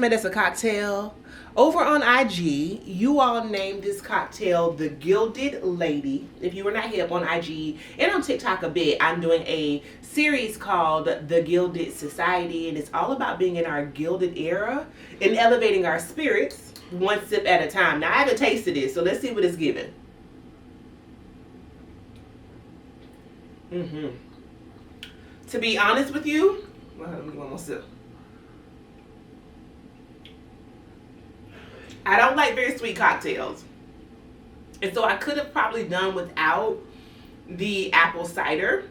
made us a cocktail. Over on IG, you all named this cocktail the Gilded Lady. If you were not hip on IG and on TikTok a bit, I'm doing a series called The Gilded Society, and it's all about being in our gilded era and elevating our spirits one sip at a time. Now, I haven't tasted this, so let's see what it's giving. To be honest with you, well, let me get one more sip. I don't like very sweet cocktails. And so I could have probably done without the apple cider.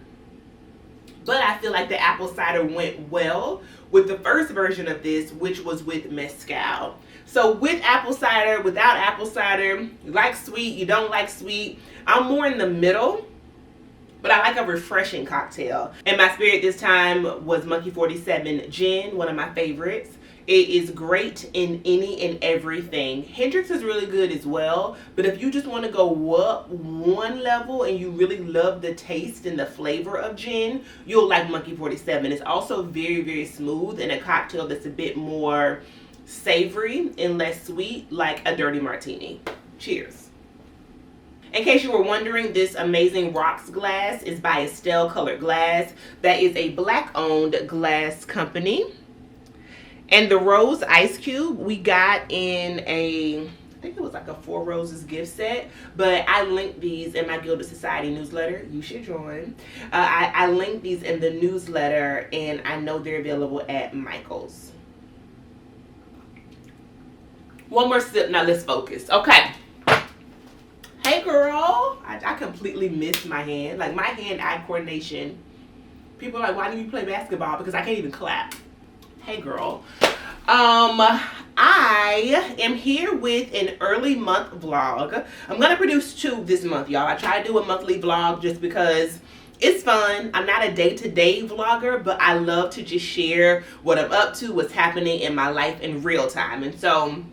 But I feel like the apple cider went well with the first version of this, which was with mezcal. So with apple cider, without apple cider, you like sweet, you don't like sweet. I'm more in the middle, but I like a refreshing cocktail. And my spirit this time was Monkey 47 Gin, one of my favorites. It is great in any and everything. Hendrix is really good as well, but if you just want to go up one level and you really love the taste and the flavor of gin, you'll like Monkey 47. It's also very, very smooth and a cocktail that's a bit more savory and less sweet, like a dirty martini. Cheers. In case you were wondering, this amazing rocks glass is by Estelle Colored Glass. That is a Black-owned glass company. And the rose ice cube we got in I think it was like a 4 roses gift set, but I linked these in my Gilded Society newsletter. You should join. I linked these in the newsletter, and I know they're available at Michael's. One more sip, now let's focus. Okay. Hey girl, I completely missed my hand. Like my hand-eye coordination. People are like, why didn't you play basketball? Because I can't even clap. Hey girl. I am here with an early month vlog. I'm gonna produce 2 this month, y'all. I try to do a monthly vlog just because it's fun. I'm not a day-to-day vlogger, but I love to just share what I'm up to, what's happening in my life in real time. And so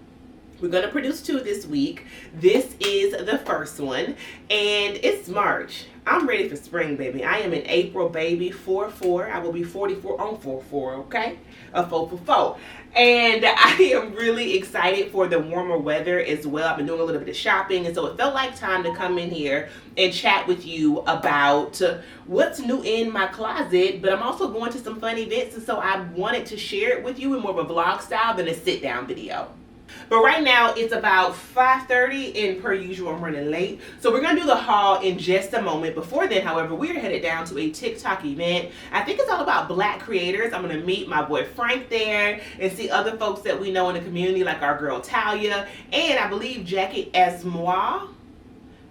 we're gonna produce 2 this week. This is the first one, and it's March. I'm ready for spring, baby. I am an April baby, 4-4. I will be 44 on 4-4, okay? A 4-4. And I am really excited for the warmer weather as well. I've been doing a little bit of shopping, and so it felt like time to come in here and chat with you about what's new in my closet. But I'm also going to some fun events, and so I wanted to share it with you in more of a vlog style than a sit-down video. But right now it's about 5:30, and per usual I'm running late. So we're going to do the haul in just a moment. Before then, however, we're headed down to a TikTok event. I think it's all about Black creators. I'm going to meet my boy Frank there and see other folks that we know in the community, like our girl Talia, and I believe Jackie Esmois.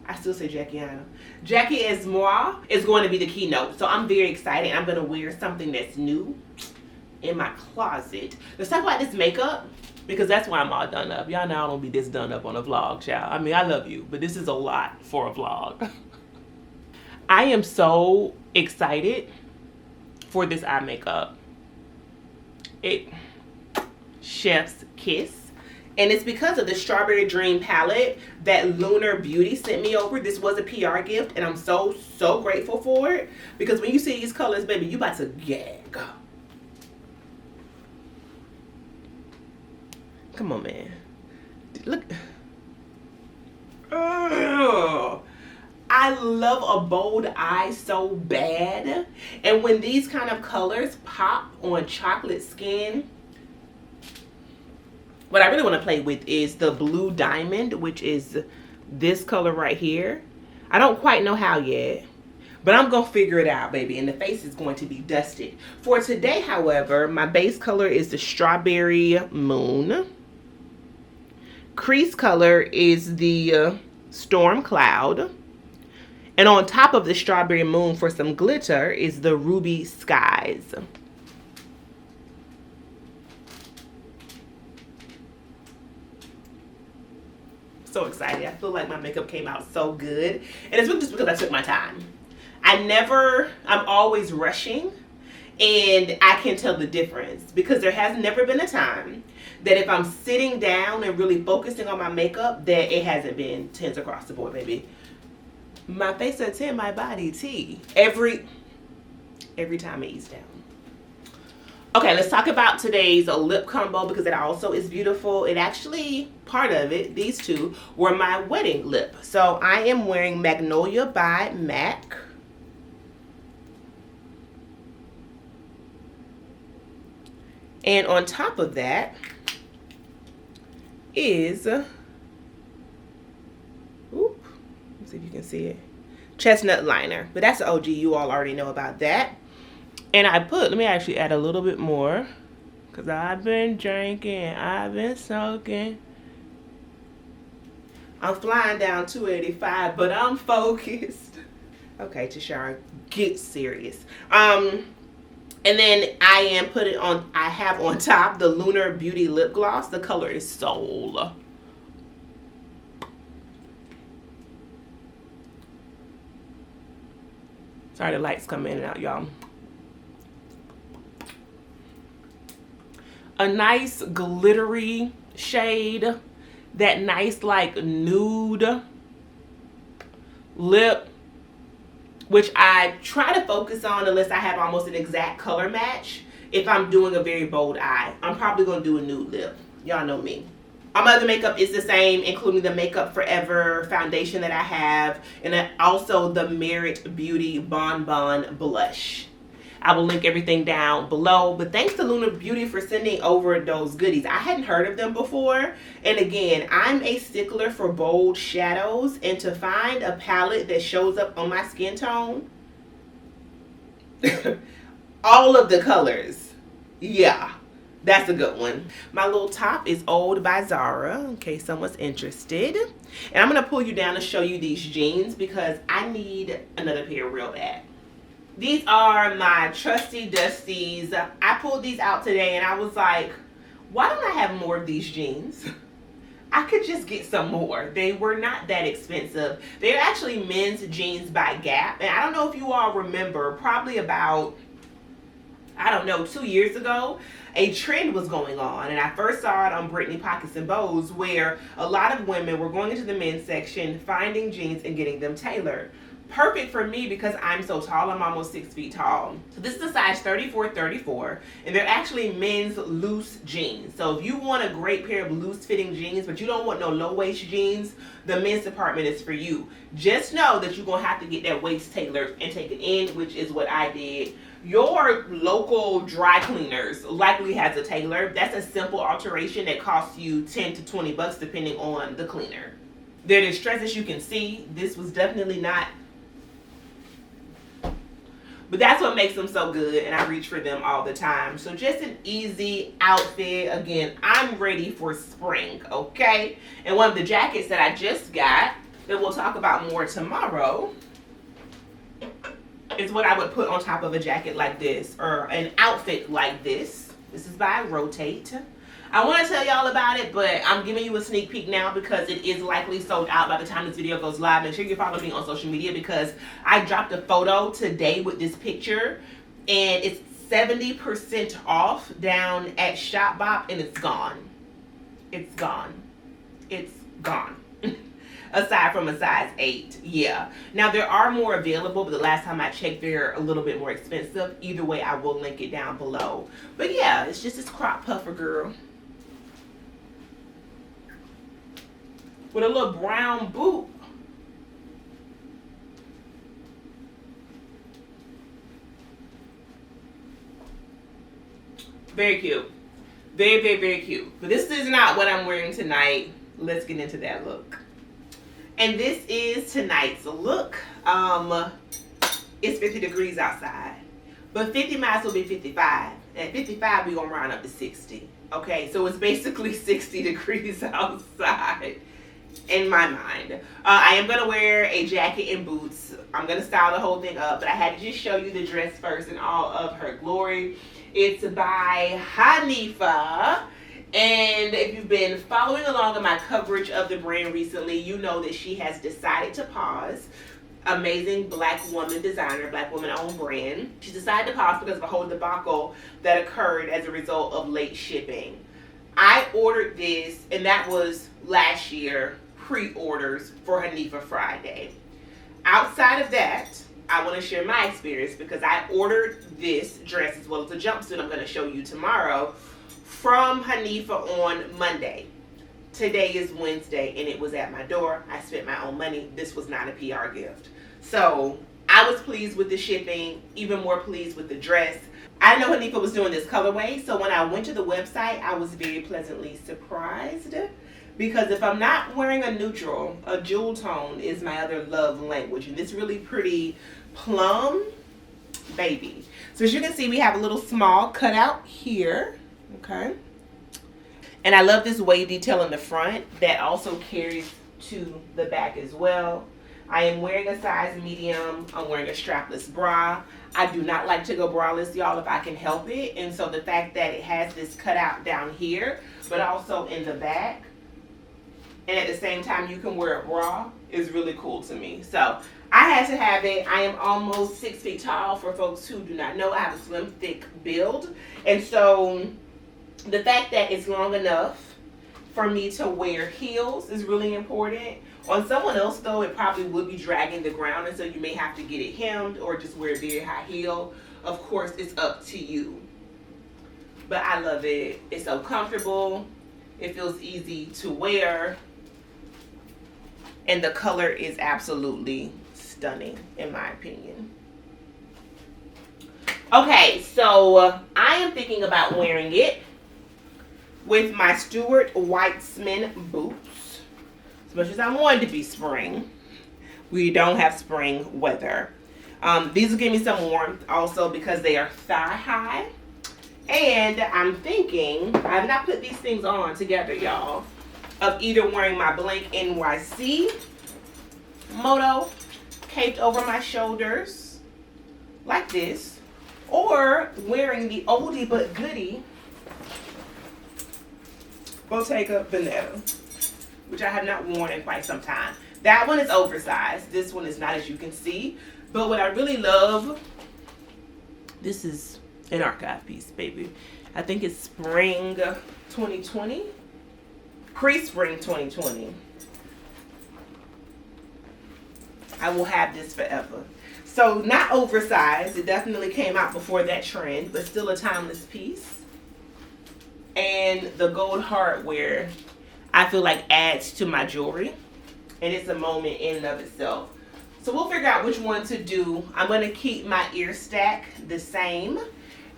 I still say Jackiana. Jackie Esmois is going to be the keynote. So I'm very excited. I'm going to wear something that's new in my closet. Let's talk about this makeup, because that's why I'm all done up. Y'all know I don't be this done up on a vlog, child. I mean, I love you, but this is a lot for a vlog. I am so excited for this eye makeup. Chef's kiss. And it's because of the Strawberry Dream palette that Lunar Beauty sent me over. This was a PR gift, and I'm so, so grateful for it. Because when you see these colors, baby, you about to gag. Come on, man. Look. Ugh. I love a bold eye so bad. And when these kind of colors pop on chocolate skin, what I really want to play with is the Blue Diamond, which is this color right here. I don't quite know how yet, but I'm going to figure it out, baby. And the face is going to be dusted. For today, however, my base color is the Strawberry Moon. Crease color is the Storm Cloud. And on top of the Strawberry Moon for some glitter is the Ruby Skies. So excited. I feel like my makeup came out so good. And it's really just because I took my time. I'm always rushing, and I can tell the difference because there has never been a time that if I'm sitting down and really focusing on my makeup, that it hasn't been 10s across the board, baby. My face a 10, my body T. Every time it eats down. Okay, let's talk about today's lip combo because it also is beautiful. It actually, part of it, these two, were my wedding lip. So I am wearing Magnolia by MAC. And on top of that is, let's see if you can see it, Chestnut Liner. But that's the OG, you all already know about that. And I put, let me actually add a little bit more because I've been drinking, I've been soaking. I'm flying down 285, but I'm focused. Okay, Tashara, get serious. And then I have on top the Lunar Beauty Lip Gloss. The color is Soul. Sorry, the lights come in and out, y'all. A nice glittery shade, that nice like nude lip, which I try to focus on unless I have almost an exact color match. If I'm doing a very bold eye, I'm probably gonna do a nude lip. Y'all know me. All my other makeup is the same, including the Makeup Forever foundation that I have, and also the Merit Beauty Bon Bon blush. I will link everything down below. But thanks to Lunar Beauty for sending over those goodies. I hadn't heard of them before. And again, I'm a stickler for bold shadows. And to find a palette that shows up on my skin tone, all of the colors, yeah, that's a good one. My little top is Old by Zara, in case someone's interested. And I'm going to pull you down to show you these jeans because I need another pair real bad. These are my trusty dusties. I pulled these out today and I was like, why don't I have more of these jeans? I could just get some more. They were not that expensive. They're actually men's jeans by Gap. And I don't know if you all remember, probably about, I don't know, 2 years ago, a trend was going on. And I first saw it on Brittany Pockets and Bows where a lot of women were going into the men's section, finding jeans and getting them tailored. Perfect for me because I'm so tall. I'm almost 6 feet tall. So this is a size 34-34, and they're actually men's loose jeans. So if you want a great pair of loose fitting jeans, but you don't want no low waist jeans, the men's department is for you. Just know that you're gonna have to get that waist tailored and take it in, which is what I did. Your local dry cleaners likely has a tailor. That's a simple alteration that costs you 10 to 20 bucks depending on the cleaner. They're distressed, as you can see. This was definitely not, but that's what makes them so good, and I reach for them all the time. So just an easy outfit. Again, I'm ready for spring, okay? And one of the jackets that I just got, that we'll talk about more tomorrow, is what I would put on top of a jacket like this, or an outfit like this. This is by Rotate. I want to tell y'all about it, but I'm giving you a sneak peek now because it is likely sold out by the time this video goes live. Make sure you follow me on social media because I dropped a photo today with this picture and it's 70% off down at Shopbop and it's gone. It's gone. It's gone. Aside from a size 8. Yeah. Now there are more available, but the last time I checked, they're a little bit more expensive. Either way, I will link it down below. But yeah, it's just this crop puffer, girl. With a little brown boot. Very cute. Very, very, very cute. But this is not what I'm wearing tonight. Let's get into that look. And this is tonight's look. It's 50 degrees outside. But 50 might as well be 55. At 55, we're going to round up to 60. Okay, so it's basically 60 degrees outside. In my mind. I am going to wear a jacket and boots. I'm going to style the whole thing up, but I had to just show you the dress first in all of her glory. It's by Hanifa. And if you've been following along in my coverage of the brand recently, you know that she has decided to pause. Amazing black woman designer, black woman owned brand. She decided to pause because of a whole debacle that occurred as a result of late shipping. I ordered this, and that was last year, pre-orders for Hanifa Friday. Outside of that, I want to share my experience because I ordered this dress as well as a jumpsuit I'm going to show you tomorrow from Hanifa on Monday. Today is Wednesday and it was at my door. I spent my own money. This was not a PR gift. So I was pleased with the shipping, even more pleased with the dress. I know Hanifa was doing this colorway, so when I went to the website, I was very pleasantly surprised. Because if I'm not wearing a neutral, a jewel tone is my other love language. And this really pretty plum, baby. So as you can see, we have a little small cutout here, okay? And I love this wave detail in the front that also carries to the back as well. I am wearing a size medium. I'm wearing a strapless bra. I do not like to go braless, y'all, if I can help it. And so the fact that it has this cutout down here, but also in the back, and at the same time you can wear a bra, is really cool to me. So I had to have it. I am almost 6 feet tall. For folks who do not know, I have a slim, thick build. And so the fact that it's long enough for me to wear heels is really important. On someone else, though, it probably would be dragging the ground, and so you may have to get it hemmed or just wear a very high heel. Of course, it's up to you. But I love it. It's so comfortable. It feels easy to wear. And the color is absolutely stunning, in my opinion. Okay, so I am thinking about wearing it with my Stuart Weitzman boots. As much as I wanted to be spring, we don't have spring weather. These will give me some warmth also because they are thigh high. And I'm thinking, I have not put these things on together, y'all, of either wearing my blank NYC moto caped over my shoulders like this, or wearing the oldie but goodie Bottega Veneta, which I have not worn in quite some time. That one is oversized. This one is not, as you can see. But what I really love, this is an archive piece, baby. I think it's spring 2020. Pre-spring 2020. I will have this forever. So not oversized. It definitely came out before that trend, but still a timeless piece. And the gold hardware, I feel like, adds to my jewelry. And it's a moment in and of itself. So we'll figure out which one to do. I'm going to keep my ear stack the same.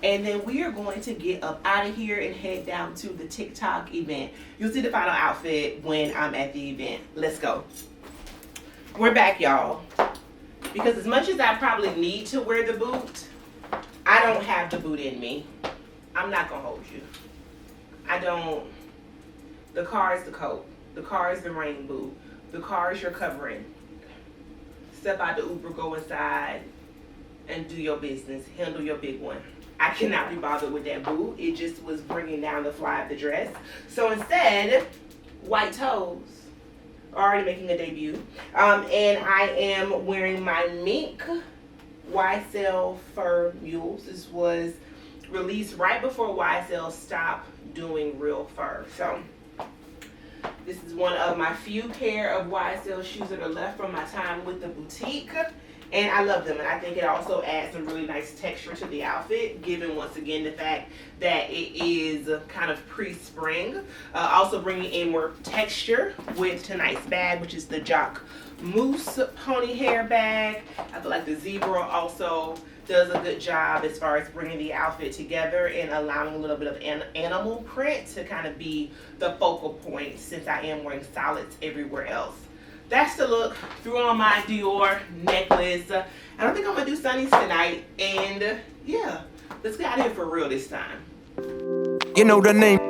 And then we are going to get up out of here and head down to the TikTok event. You'll see the final outfit when I'm at the event. Let's go. We're back, y'all. Because as much as I probably need to wear the boot, I don't have the boot in me. I'm not going to hold you. I don't. The car is the coat. The car is the rain boot. The car is your covering. Step out the Uber, go inside, and do your business. Handle your big one. I cannot be bothered with that boot. It just was bringing down the fly of the dress. So instead, white toes are already making a debut. And I am wearing my mink YSL fur mules. This was released right before YSL stopped doing real fur. So this is one of my few pair of YSL shoes that are left from my time with the boutique. And I love them, and I think it also adds some really nice texture to the outfit, given once again the fact that it is kind of pre-spring. Also bringing in more texture with tonight's bag, which is the Jock Mousse pony hair bag. I feel like the zebra also does a good job as far as bringing the outfit together and allowing a little bit of animal print to kind of be the focal point, since I am wearing solids everywhere else. That's the look. Threw on my Dior necklace. I don't think I'm going to do sunnies tonight. And yeah, let's get out of here for real this time. You know the name.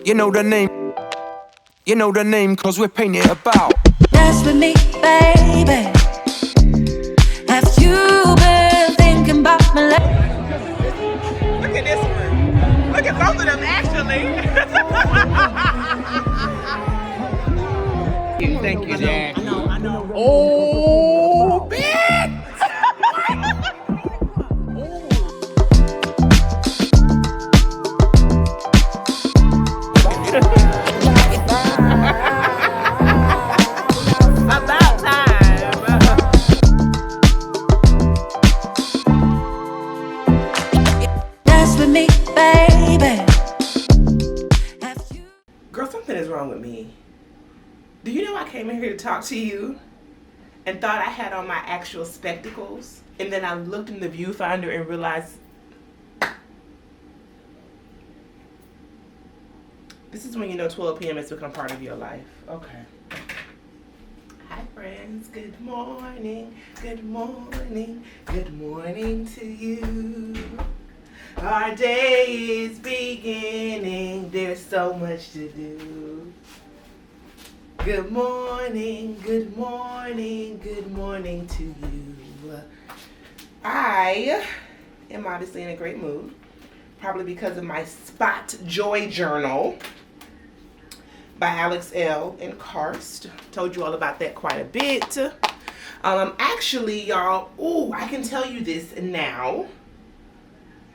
You know the name. You know the name, cause we're painted about. Dance with me, baby. Have you been thinking about my life? Look at this one. Look at both of them, actually. Thank you, Dad. I know. Oh, bitch! baby. Have you? Girl, something is wrong with me. Do you know I came in here to talk to you and thought I had on my actual spectacles? And then I looked in the viewfinder and realized this is when you know 12 p.m. has become part of your life. Okay. Hi friends, good morning, good morning, good morning to you. Our day is beginning, there's so much to do. Good morning, good morning, good morning to you. I am obviously in a great mood, probably because of my Spot Joy Journal by Alex L. and Karst. Told you all about that quite a bit. Actually, y'all, I can tell you this now.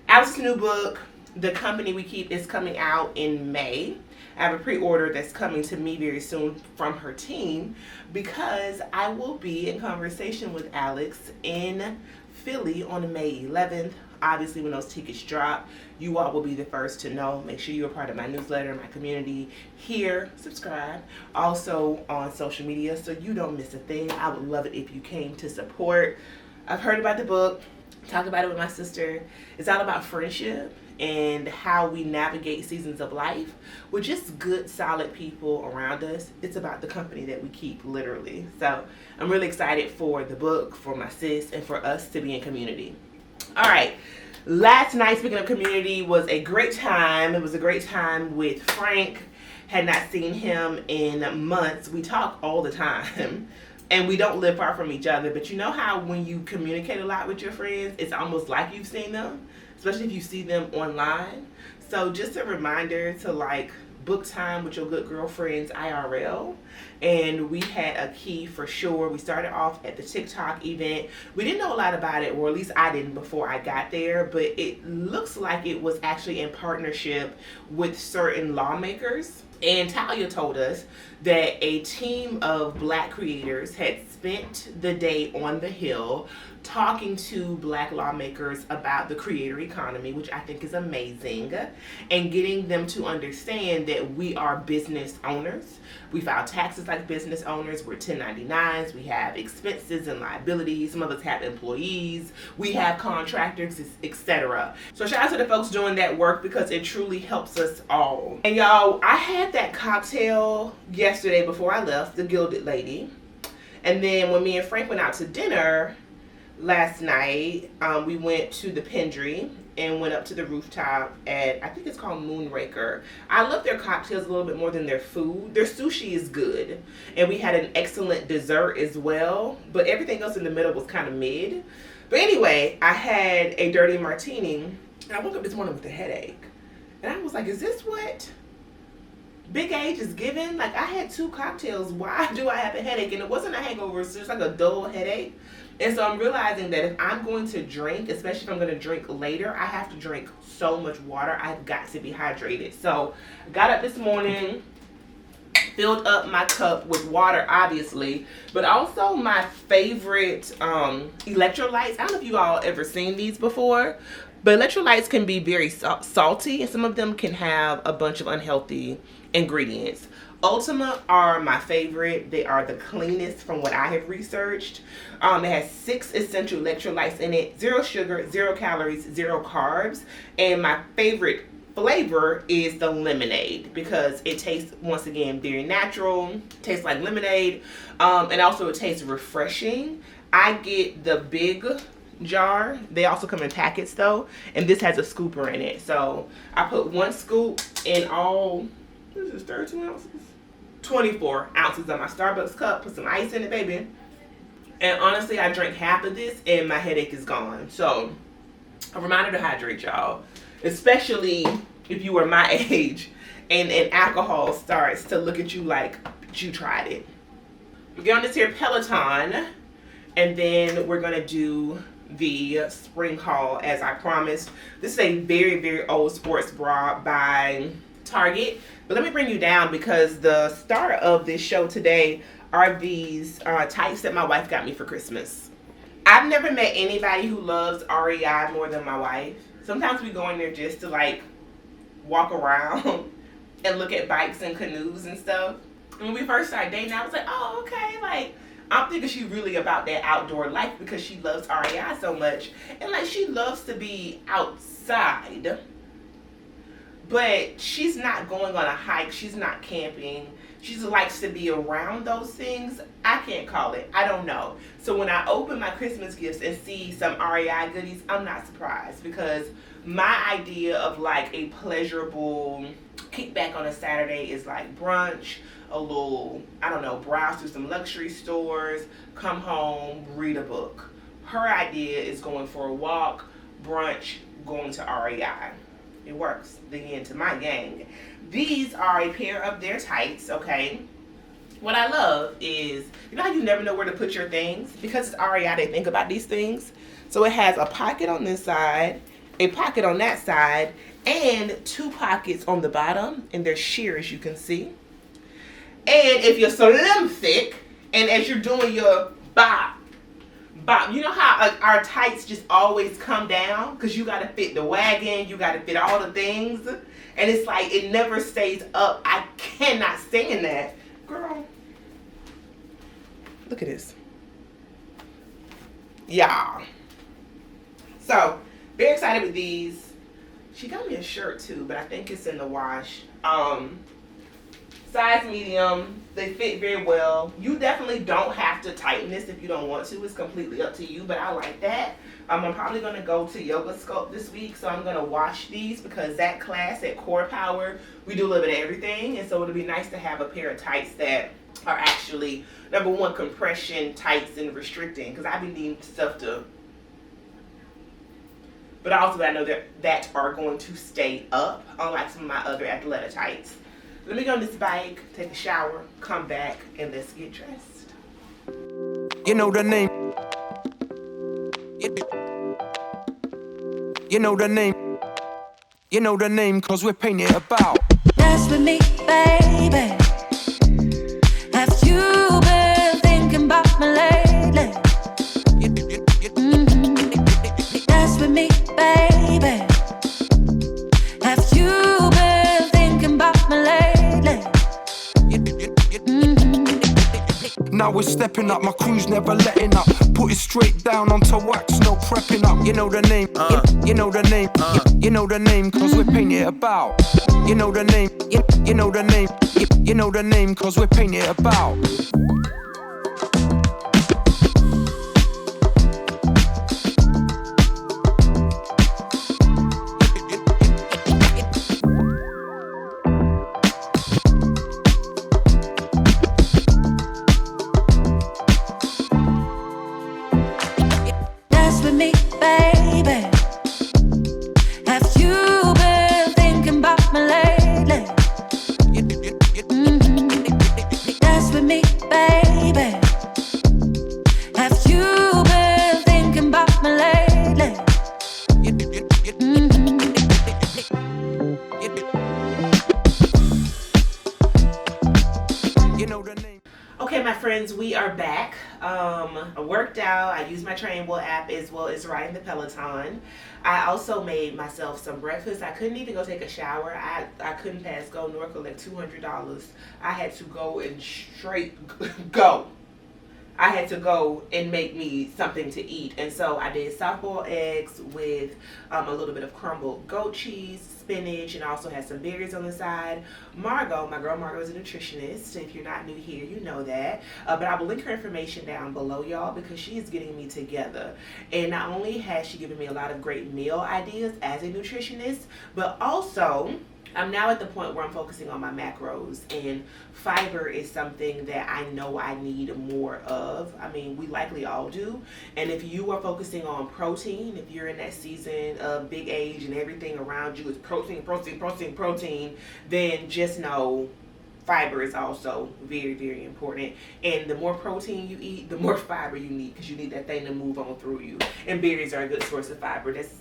Alex's new book, The Company We Keep, is coming out in May. I have a pre-order that's coming to me very soon from her team because I will be in conversation with Alex in Philly on May 11th. Obviously, when those tickets drop, you all will be the first to know. Make sure you're a part of my newsletter, my community here. Subscribe. Also on social media so you don't miss a thing. I would love it if you came to support. I've heard about the book. Talk about it with my sister. It's all about friendship and how we navigate seasons of life with just good, solid people around us. It's about the company that we keep, literally. So I'm really excited for the book, for my sis, and for us to be in community. All right. Last night, speaking of community, was a great time. It was a great time with Frank. Had not seen him in months. We talk all the time. And we don't live far from each other, but you know how when you communicate a lot with your friends, it's almost like you've seen them, especially if you see them online. So just a reminder to like book time with your good girlfriends IRL. And we had a key for sure. We started off at the TikTok event. We didn't know a lot about it, or at least I didn't before I got there, but it looks like it was actually in partnership with certain lawmakers. And Talia told us that a team of Black creators had spent the day on the Hill talking to Black lawmakers about the creator economy, which I think is amazing, and getting them to understand that we are business owners. We file taxes like business owners. We're 1099s. We have expenses and liabilities. Some of us have employees. We have contractors, etc. So shout out to the folks doing that work because it truly helps us all. And y'all, I had that cocktail yesterday before I left, the Gilded lady. And then when me and Frank went out to dinner last night, we went to the Pendry and went up to the rooftop at, I think it's called Moonraker. I love their cocktails a little bit more than their food. Their sushi is good. And we had an excellent dessert as well. But everything else in the middle was kind of mid. But anyway, I had a dirty martini. And I woke up this morning with a headache. And I was like, is this what big age is giving? Like, I had 2 cocktails. Why do I have a headache? And it wasn't a hangover. It's just like a dull headache. And so I'm realizing that if I'm going to drink, especially if I'm going to drink later, I have to drink so much water. I've got to be hydrated. So I got up this morning, filled up my cup with water, obviously, but also my favorite electrolytes. I don't know if you all ever seen these before, but electrolytes can be very salty, and some of them can have a bunch of unhealthy ingredients. Ultima are my favorite. They are the cleanest from what I have researched. It has 6 essential electrolytes in it, 0 sugar, 0 calories, 0 carbs. And my favorite flavor is the lemonade because it tastes, once again, very natural. Tastes like lemonade. And also it tastes refreshing. I get the big jar. They also come in packets though. And this has a scooper in it. So I put 1 scoop in all, what is this, 32 ounces? 24 ounces of my Starbucks cup. Put some ice in it, baby. And honestly, I drank half of this and my headache is gone. So a reminder to hydrate, y'all. Especially if you are my age and alcohol starts to look at you like you tried it. We get on this here Peloton and then we're going to do the spring haul as I promised. This is a very, very old sports bra by Target. But let me bring you down because the star of this show today are these tights that my wife got me for Christmas. I've never met anybody who loves REI more than my wife. Sometimes we go in there just to like walk around and look at bikes and canoes and stuff. When we first started dating, I was like, oh, okay, like, I'm thinking she's really about that outdoor life because she loves REI so much. And, like, she loves to be outside. But she's not going on a hike. She's not camping. She just likes to be around those things. I can't call it. I don't know. So when I open my Christmas gifts and see some REI goodies, I'm not surprised because my idea of like a pleasurable kickback on a Saturday is like brunch, a little, I don't know, browse through some luxury stores, come home, read a book. Her idea is going for a walk, brunch, going to REI. It works. Again, to my gang. These are a pair of their tights, okay? What I love is, you know how you never know where to put your things? Because it's REI, they think about these things. So it has a pocket on this side, a pocket on that side, and 2 pockets on the bottom, and they're sheer, as you can see. And if you're slim thick, and as you're doing your bop, you know how our tights just always come down? Because you got to fit the wagon, you got to fit all the things. And it's like, it never stays up. I cannot stand that. Girl, look at this. Yeah. So, very excited with these. She got me a shirt too, but I think it's in the wash. Size medium. They fit very well. You definitely don't have to tighten this if you don't want to. It's completely up to you, but I like that. I'm probably going to go to Yoga Sculpt this week, so I'm going to wash these because that class at Core Power, we do a little bit of everything, and so it'll be nice to have a pair of tights that are actually, number one, compression tights and restricting, because I've been needing stuff to, but also I know that are going to stay up, unlike some of my other Athleta tights. Let me go on this bike, take a shower, come back, and let's get dressed. You know the name. You know the name. You know the name, cause we're painting it about. Dance with me, baby. Have you been thinking about me lately? Dance with me, baby. Have you been thinking about me lately? Now we're stepping up, my crew's never letting up. Put it straight down onto wax, no prepping up. You know the name, you know the name, you know the name, cause we're painting it about. You know the name, you know the name, you know the name, cause we're painting it about. We are back. I worked out. I used my Train Wheel app as well as riding the Peloton. I also made myself some breakfast. I couldn't even go take a shower. I couldn't pass go nor collect $200. I had to go and straight go. I had to go and make me something to eat. And so I did soft-boiled eggs with a little bit of crumbled goat cheese, spinach, and also had some berries on the side. Margot, my girl Margot, is a nutritionist. If you're not new here, you know that. But I will link her information down below, y'all, because she is getting me together. And not only has she given me a lot of great meal ideas as a nutritionist, but also I'm now at the point where I'm focusing on my macros, and fiber is something that I know I need more of. I mean, we likely all do. And if you are focusing on protein, if you're in that season of big age and everything around you is protein, then just know fiber is also very, very important. And the more protein you eat, the more fiber you need, because you need that thing to move on through you. And berries are a good source of fiber. That's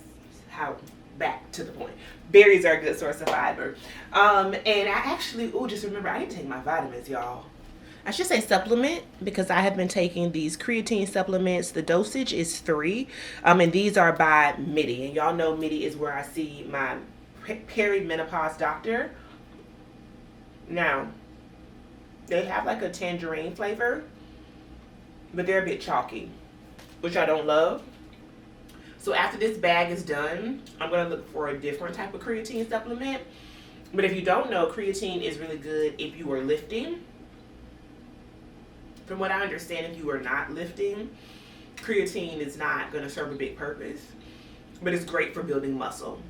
how, back to the point. Berries are a good source of fiber. And I actually, just remember, I didn't take my vitamins, y'all. I should say supplement, because I have been taking these creatine supplements. The dosage is 3. And these are by MIDI. And y'all know MIDI is where I see my Perimenopause Doctor. Now, they have like a tangerine flavor, but they're a bit chalky, which I don't love. So after this bag is done, I'm going to look for a different type of creatine supplement. But if you don't know, creatine is really good if you are lifting. From what I understand, if you are not lifting, creatine is not going to serve a big purpose, but it's great for building muscle.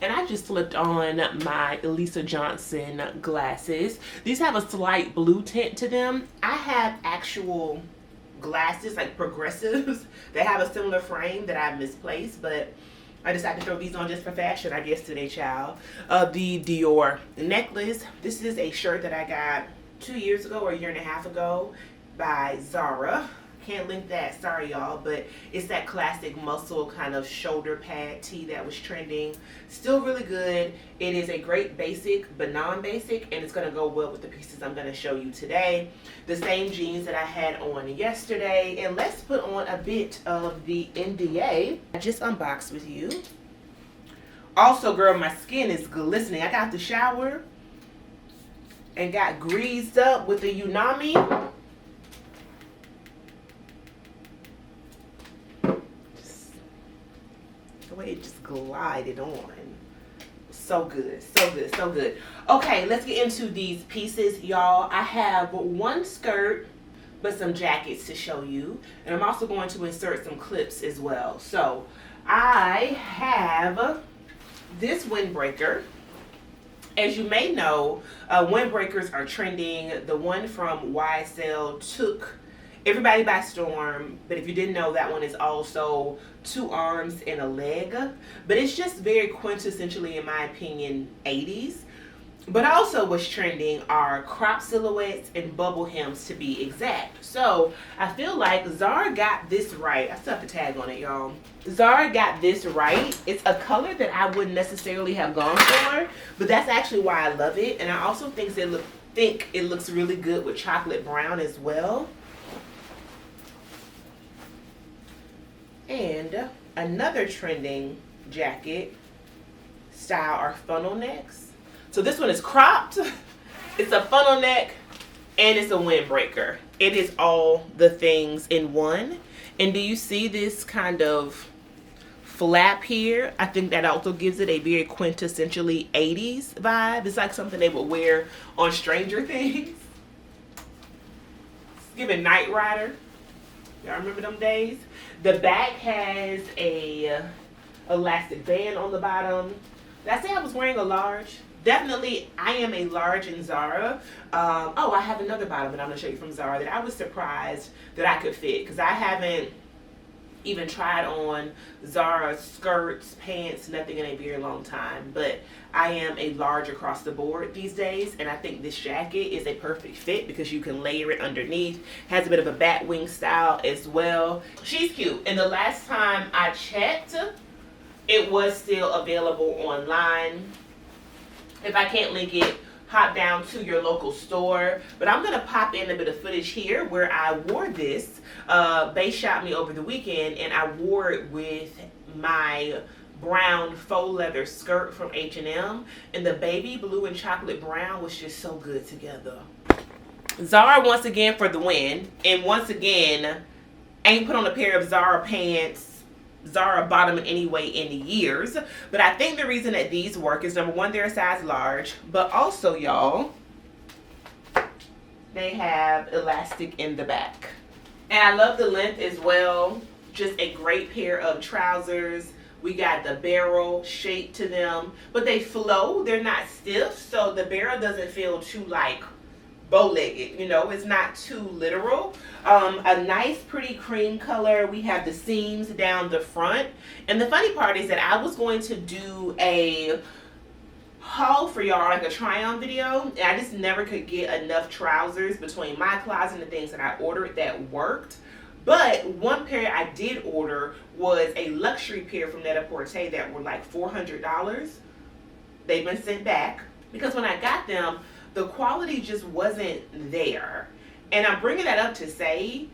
And I just flipped on my Elisa Johnson glasses. These have a slight blue tint to them. I have actual glasses, like progressives, that have a similar frame that I've misplaced, but I decided to throw these on just for fashion, I guess, today, child. The Dior necklace. This is a shirt that I got 2 years ago or a year and a half ago by Zara. Can't link that, sorry y'all, but it's that classic muscle kind of shoulder pad tee that was trending. Still really good. It is a great basic but non-basic, and it's going to go well with the pieces I'm going to show you today. The same jeans that I had on yesterday, and let's put on a bit of the NDA I just unboxed with you. Also, girl, my skin is glistening. I got the shower and got greased up with the Unami. The way it just glided on. So good, so good, so good. Okay, let's get into these pieces, y'all. I have one skirt, but some jackets to show you. And I'm also going to insert some clips as well. So I have this windbreaker. As you may know, windbreakers are trending. The one from YSL took everybody by storm, but if you didn't know, that one is also 2 arms and a leg. But it's just very quintessentially, in my opinion, 80s. But also what's trending are crop silhouettes and bubble hems, to be exact. So I feel like Zara got this right. I still have the tag on it, y'all. Zara got this right. It's a color that I wouldn't necessarily have gone for, but that's actually why I love it. And I also think it looks really good with chocolate brown as well. And another trending jacket style are funnel necks. So this one is cropped, it's a funnel neck, and it's a windbreaker. It is all the things in one. And do you see this kind of flap here? I think that also gives it a very quintessentially 80s vibe. It's like something they would wear on Stranger Things. It's giving Knight Rider. Y'all remember them days? The back has a elastic band on the bottom. Did I say I was wearing a large? Definitely, I am a large in Zara. Oh, I have another bottom that I'm going to show you from Zara that I was surprised that I could fit, because I haven't even tried on Zara skirts, pants, nothing in a very long time. But I am a large across the board these days, and I think this jacket is a perfect fit because you can layer it underneath. Has a bit of a bat wing style as well. She's cute, and the last time I checked, it was still available online. If I can't link it, hop down to your local store. But I'm going to pop in a bit of footage here where I wore this. They shot me over the weekend, and I wore it with my brown faux leather skirt from H&M. And the baby blue and chocolate brown was just so good together. Zara once again for the win. And once again, ain't put on a pair of Zara pants, Zara bottom anyway in years. But I think the reason that these work is, number one, they're a size large, but also, y'all, they have elastic in the back. And I love the length as well. Just a great pair of trousers. We got the barrel shape to them, but they flow. They're not stiff, so the barrel doesn't feel too like bow-legged, you know, it's not too literal. A nice pretty cream color. We have the seams down the front, and the funny part is that I was going to do a haul for y'all, like a try-on video, and I just never could get enough trousers between my closet and the things that I ordered that worked. But one pair I did order was a luxury pair from Net-a-Porter that were like $400. They've been sent back because when I got them, the quality just wasn't there. And I'm bringing that up to say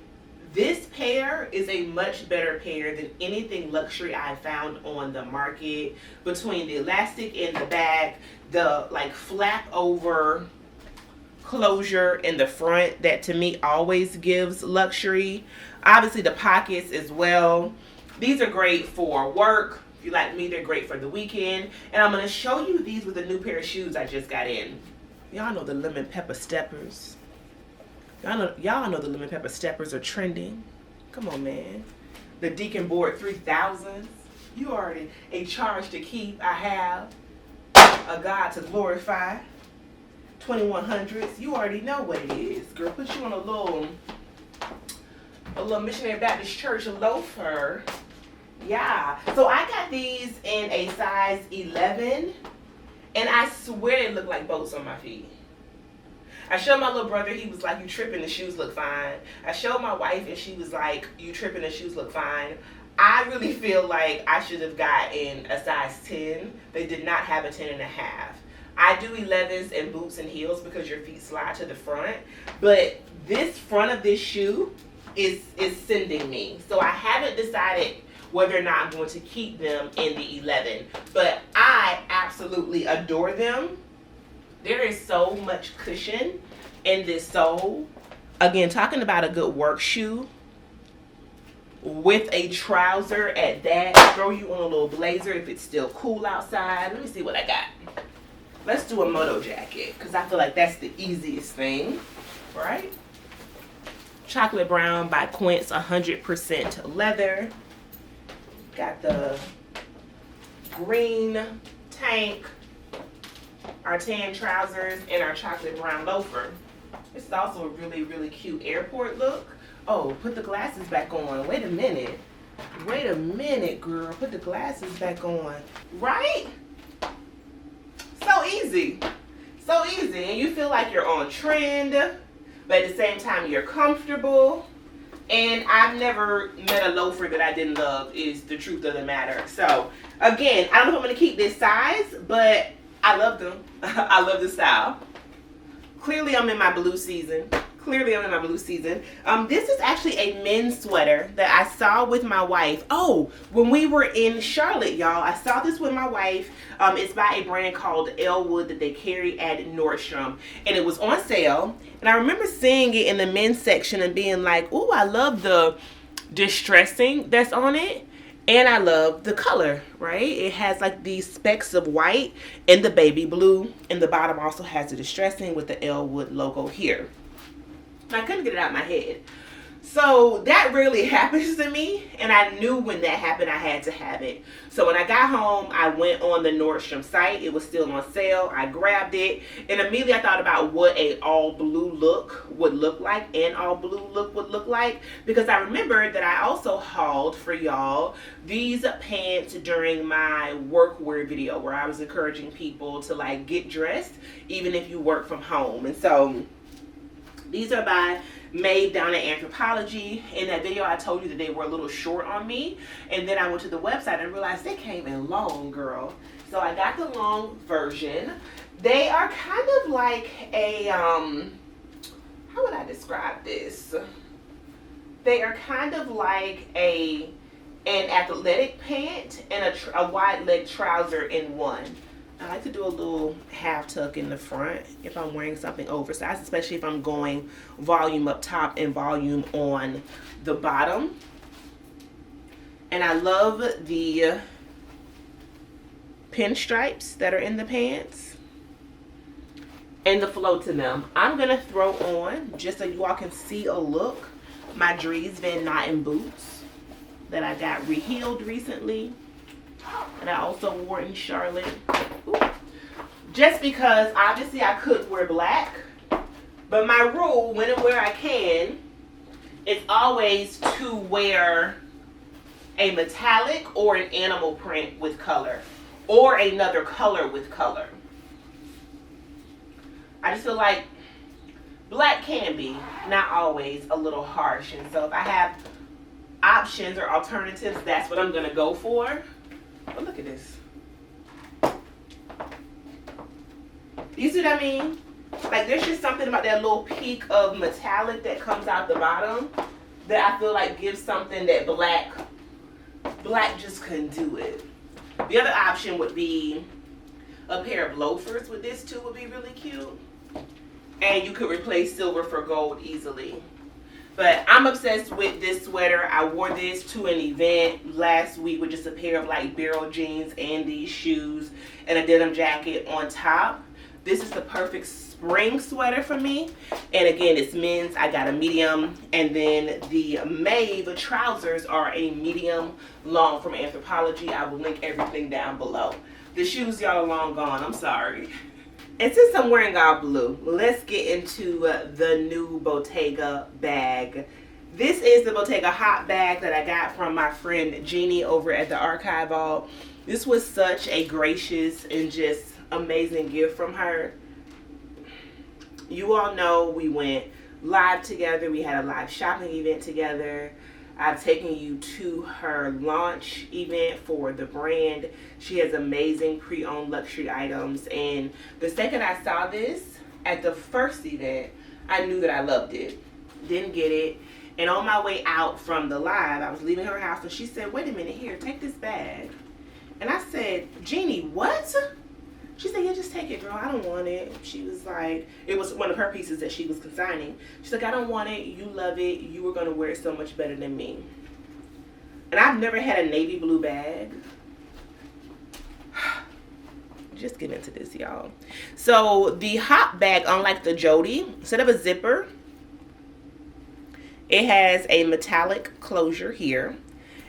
This pair is a much better pair than anything luxury I found on the market. Between the elastic in the back, the like flap over closure in the front, that to me always gives luxury. Obviously the pockets as well. These are great for work. If you like me, they're great for the weekend. And I'm going to show you these with a new pair of shoes I just got in. Y'all know the lemon pepper steppers. Y'all know the lemon pepper steppers are trending. Come on, man. The Deacon Board 3000s. You already a charge to keep. I have a God to glorify. 2100s. You already know what it is, girl. Put you on a little Missionary Baptist Church loafer. Yeah. So I got these in a size 11, and I swear they look like boats on my feet. I showed my little brother, he was like, you tripping, the shoes look fine. I showed my wife and she was like, you tripping, the shoes look fine. I really feel like I should have gotten a size 10. They did not have a 10 and a half. I do 11s and boots and heels because your feet slide to the front. But this front of this shoe is sending me. So I haven't decided whether or not I'm going to keep them in the 11. But I absolutely adore them. There is so much cushion in this sole. Again, talking about a good work shoe with a trouser at that. Throw you on a little blazer if it's still cool outside. Let me see what I got. Let's do a moto jacket because I feel like that's the easiest thing, right? Chocolate brown by Quince, 100% leather. Got the green tank, our tan trousers, and our chocolate brown loafer. This is also a really, really cute airport look. Oh, put the glasses back on. Wait a minute. Wait a minute, girl. Put the glasses back on. Right? So easy. So easy. And you feel like you're on trend, but at the same time, you're comfortable. And I've never met a loafer that I didn't love, is the truth of the matter. So, again, I don't know if I'm going to keep this size, but I love them. I love the style. Clearly, I'm in my blue season. This is actually a men's sweater that I saw with my wife. Oh, when we were in Charlotte, y'all, I saw this with my wife. It's by a brand called Elwood that they carry at Nordstrom. And it was on sale. And I remember seeing it in the men's section and being like, ooh, I love the distressing that's on it. And I love the color, right? It has like these specks of white and the baby blue. And the bottom also has the distressing with the Elwood logo here. I couldn't get it out of my head. So that really happens to me. And I knew when that happened, I had to have it. So when I got home, I went on the Nordstrom site. It was still on sale. I grabbed it. And immediately I thought about what a all blue look would look like. And all blue look would look like. Because I remembered that I also hauled for y'all these pants during my workwear video. Where I was encouraging people to like get dressed. Even if you work from home. And so these are by Made down at Anthropology. In that video, I told you that they were a little short on me. And then I went to the website and realized they came in long, girl. So I got the long version. They are kind of like a, how would I describe this? They are kind of like an athletic pant and a wide leg trouser in one. I like to do a little half tuck in the front if I'm wearing something oversized, especially if I'm going volume up top and volume on the bottom. And I love the pinstripes that are in the pants and the flow to them. I'm going to throw on, just so you all can see a look, my Dries Van Noten boots that I got reheeled recently. And I also wore in Charlotte. Ooh. Just because obviously I could wear black. But my rule, when and where I can, is always to wear a metallic or an animal print with color. Or another color with color. I just feel like black can be, not always, a little harsh. And so if I have options or alternatives, that's what I'm going to go for. Oh, look at this. You see what I mean? Like, there's just something about that little peak of metallic that comes out the bottom that I feel like gives something that black just couldn't do it. The other option would be a pair of loafers with this too, would be really cute. And you could replace silver for gold easily. But I'm obsessed with this sweater. I wore this to an event last week with just a pair of like barrel jeans and these shoes and a denim jacket on top. This is the perfect spring sweater for me. And again, it's men's. I got a medium. And then the Maeve trousers are a medium long from Anthropologie. I will link everything down below. The shoes, y'all, are long gone. I'm sorry. And since I'm wearing all blue, let's get into the new Bottega bag. This is the Bottega hot bag that I got from my friend Jeannie over at the Archive Vault. This was such a gracious and just amazing gift from her. You all know we went live together. We had a live shopping event together. I've taken you to her launch event for the brand. She has amazing pre-owned luxury items. And the second I saw this at the first event, I knew that I loved it. Didn't get it. And on my way out from the live, I was leaving her house and she said, wait a minute, here, take this bag. And I said, Jeannie, what? She said, yeah, just take it, girl. I don't want it. She was like, it was one of her pieces that she was consigning. She's like, I don't want it. You love it. You were going to wear it so much better than me. And I've never had a navy blue bag. Just get into this, y'all. So the hop bag, unlike the Jody, instead of a zipper, it has a metallic closure here.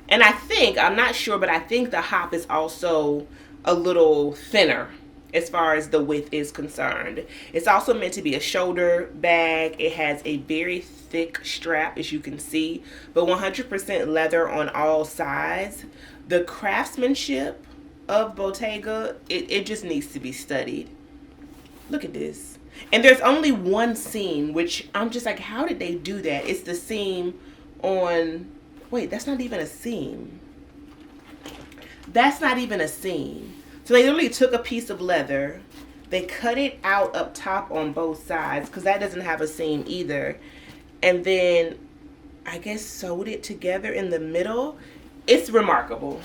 And I think, I'm not sure, but I think the hop is also a little thinner as far as the width is concerned. It's also meant to be a shoulder bag. It has a very thick strap, as you can see, but 100% leather on all sides. The craftsmanship of Bottega, it just needs to be studied. Look at this. And there's only one seam, which I'm just like, how did they do that? It's the seam on, wait, that's not even a seam. That's not even a seam. So they literally took a piece of leather, they cut it out up top on both sides, because that doesn't have a seam either, and then I guess sewed it together in the middle. It's remarkable.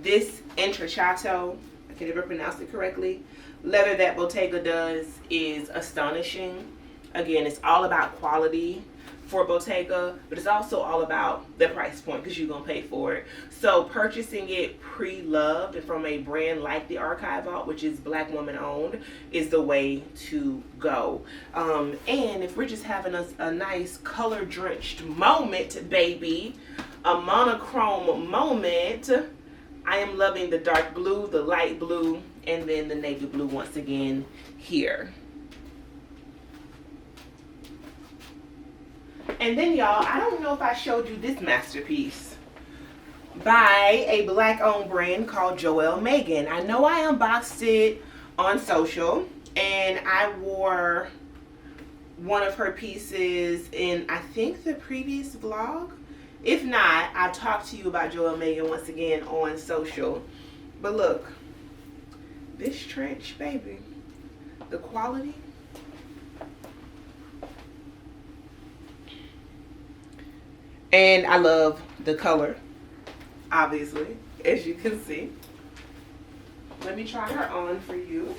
This intrecciato, I can never pronounce it correctly, leather that Bottega does is astonishing. Again, it's all about quality for Bottega, but it's also all about the price point because you're gonna pay for it. So purchasing it pre-loved and from a brand like the Archive Vault, which is Black woman owned, is the way to go. And if we're just having a nice color drenched moment, baby, a monochrome moment, I am loving the dark blue, the light blue, and then the navy blue once again here. And then, y'all, I don't know if I showed you this masterpiece by a black-owned brand called Joelle Megan. I know I unboxed it on social, and I wore one of her pieces in, I think, the previous vlog. If not, I'll talk to you about Joelle Megan once again on social. But look, this trench, baby, the quality. And I love the color, obviously, as you can see. Let me try her on for you.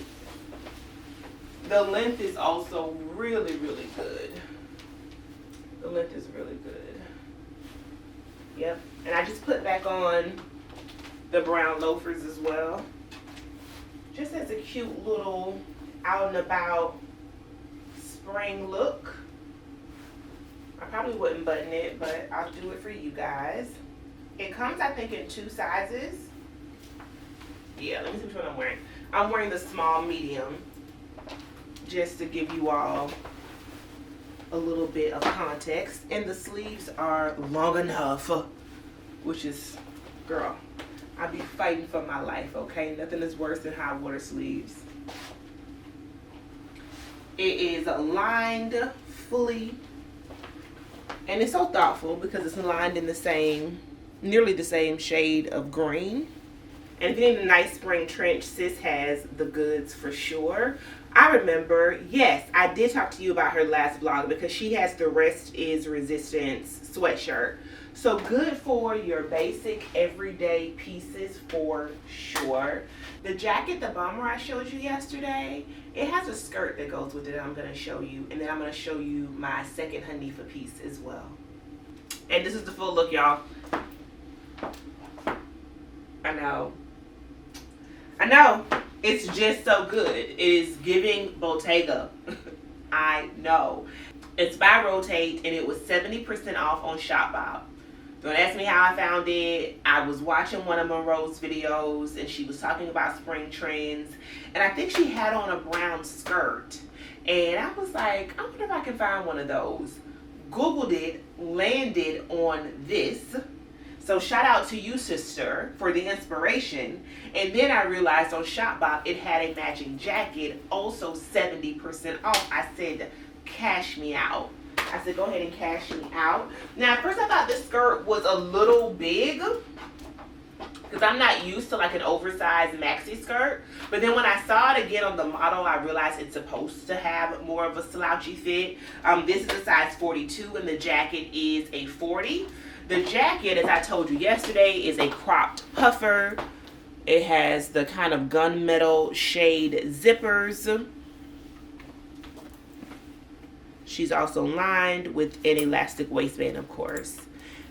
The length is also really, really good. The length is really good. Yep. And I just put back on the brown loafers as well. Just as a cute little out and about spring look. I probably wouldn't button it, but I'll do it for you guys. It comes, I think, in 2 sizes. Yeah, let me see which one I'm wearing. I'm wearing the small medium, just to give you all a little bit of context. And the sleeves are long enough, which is, girl, I be fighting for my life, okay? Nothing is worse than high water sleeves. It is lined fully. And it's so thoughtful because it's lined in the same, nearly the same shade of green. And if you need a nice spring trench, sis has the goods for sure. I remember, yes, I did talk to you about her last vlog because she has the Rest is Resistance sweatshirt. So good for your basic everyday pieces for sure. The jacket, the bomber I showed you yesterday, it has a skirt that goes with it I'm going to show you. And then I'm going to show you my second Hanifa piece as well. And this is the full look, y'all. I know. It's just so good. It is giving Bottega. I know. It's by Rotate and it was 70% off on Shopbop. Don't ask me how I found it. I was watching one of Monroe's videos and she was talking about spring trends. And I think she had on a brown skirt. And I was like, I wonder if I can find one of those. Googled it, landed on this. So shout out to you, sister, for the inspiration. And then I realized on Shopbop it had a matching jacket, also 70% off. I said, cash me out. I said, go ahead and cash me out. Now, at first I thought this skirt was a little big because I'm not used to like an oversized maxi skirt. But then when I saw it again on the model, I realized it's supposed to have more of a slouchy fit. This is a size 42 and the jacket is a 40. The jacket, as I told you yesterday, is a cropped puffer. It has the kind of gunmetal shade zippers. She's also lined with an elastic waistband, of course.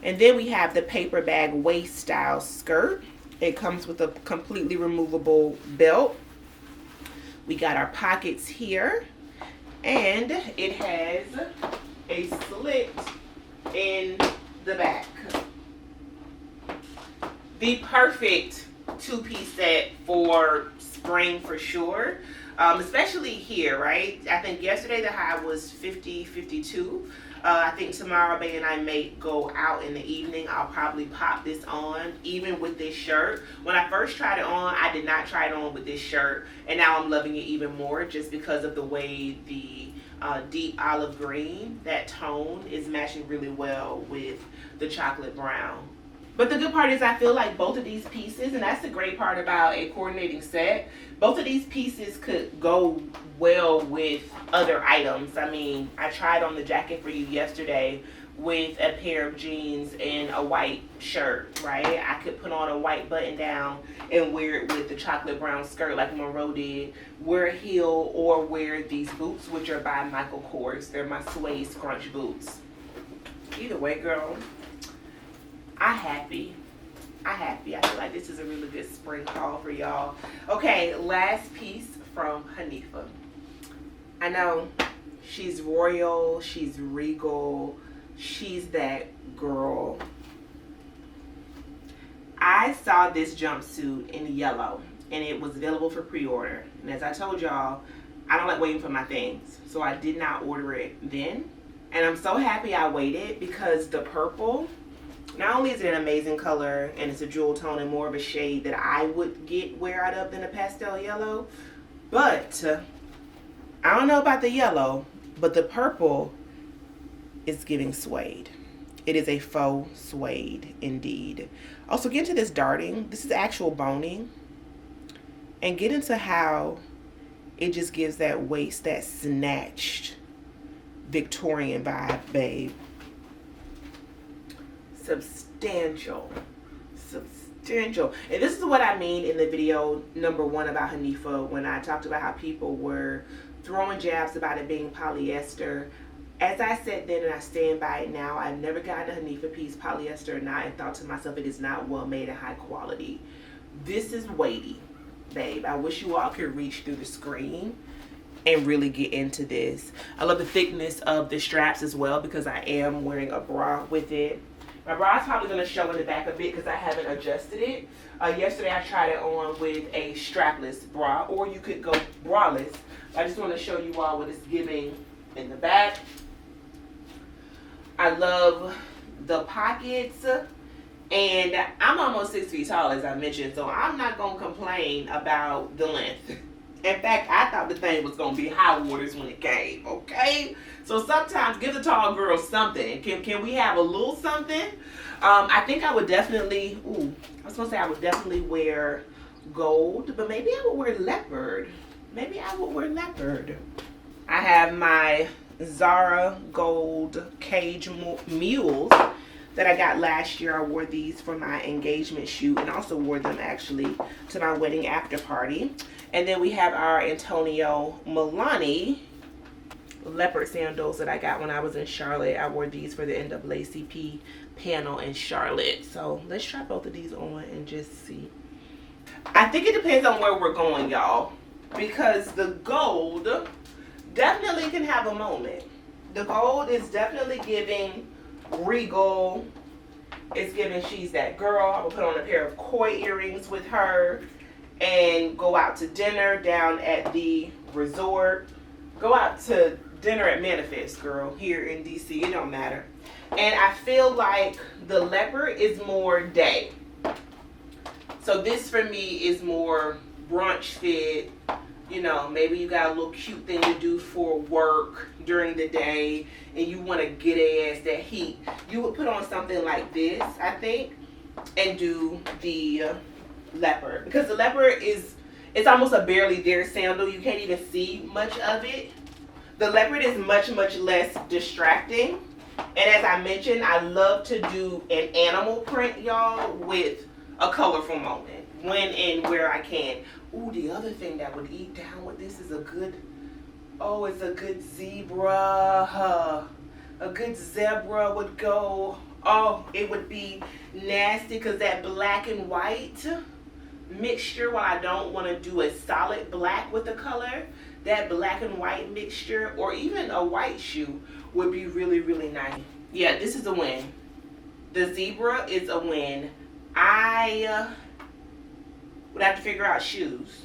And then we have the paper bag waist style skirt. It comes with a completely removable belt. We got our pockets here. And it has a slit in the back. The perfect two-piece set for spring for sure. Especially here, right? I think yesterday the high was 50, 52. I think tomorrow Bay and I may go out in the evening. I'll probably pop this on, even with this shirt. When I first tried it on, I did not try it on with this shirt. And now I'm loving it even more just because of the way the deep olive green, that tone, is matching really well with the chocolate brown. But the good part is I feel like both of these pieces, and that's the great part about a coordinating set, both of these pieces could go well with other items. I mean, I tried on the jacket for you yesterday with a pair of jeans and a white shirt, right? I could put on a white button down and wear it with the chocolate brown skirt like Monroe did, wear a heel, or wear these boots, which are by Michael Kors. They're my suede scrunch boots. Either way, girl, I'm happy. I feel like this is a really good spring haul for y'all. Okay, last piece from Hanifa. I know she's royal, she's regal, she's that girl. I saw this jumpsuit in yellow and it was available for pre-order. And as I told y'all, I don't like waiting for my things. So I did not order it then. And I'm so happy I waited because the purple, not only is it an amazing color and it's a jewel tone and more of a shade that I would get wear out of than a pastel yellow, but I don't know about the yellow, but the purple is giving suede. It is a faux suede indeed. Also, get into this darting. This is actual boning. And get into how it just gives that waist, that snatched Victorian vibe, babe. Substantial. And this is what I mean in the video number 1 about Hanifa when I talked about how people were throwing jabs about it being polyester. As I said then and I stand by it now, I've never gotten a Hanifa piece polyester or not and thought to myself it is not well made and high quality. This is weighty, babe. I wish you all could reach through the screen and really get into this. I love the thickness of the straps as well because I am wearing a bra with it. My bra is probably going to show in the back a bit because I haven't adjusted it. Yesterday I tried it on with a strapless bra, or you could go braless. I just want to show you all what it's giving in the back. I love the pockets, and I'm almost 6 feet tall as I mentioned, so I'm not going to complain about the length. In fact, I thought the thing was going to be high waters when it came, okay? So sometimes give the tall girl something. Can we have a little something? I think I would definitely, I would definitely wear gold, but maybe I would wear leopard. Maybe I would wear leopard. I have my Zara gold cage mules that I got last year. I wore these for my engagement shoot and also wore them actually to my wedding after party. And then we have our Antonio Milani leopard sandals that I got when I was in Charlotte. I wore these for the NAACP panel in Charlotte. So let's try both of these on and just see. I think it depends on where we're going, y'all, because the gold definitely can have a moment. The gold is definitely giving regal. It's giving she's that girl. I will put on a pair of koi earrings with her and go out to dinner down at the resort. Go out to dinner at Manifest, girl, here in DC. It don't matter. And I feel like the leopard is more day. So this for me is more brunch fit. You know, maybe you got a little cute thing to do for work during the day and you want to get ass that heat. You would put on something like this, I think, and do the leopard. Because the leopard it's almost a barely there sandal. You can't even see much of it. The leopard is much, much less distracting. And as I mentioned, I love to do an animal print, y'all, with a colorful moment when and where I can. Ooh, the other thing that would eat down with this is it's a good zebra. A good zebra would go, it would be nasty because that black and white mixture, while I don't want to do a solid black with the color, that black and white mixture or even a white shoe would be really, really nice. Yeah, this is a win. The zebra is a win. I would have to figure out shoes.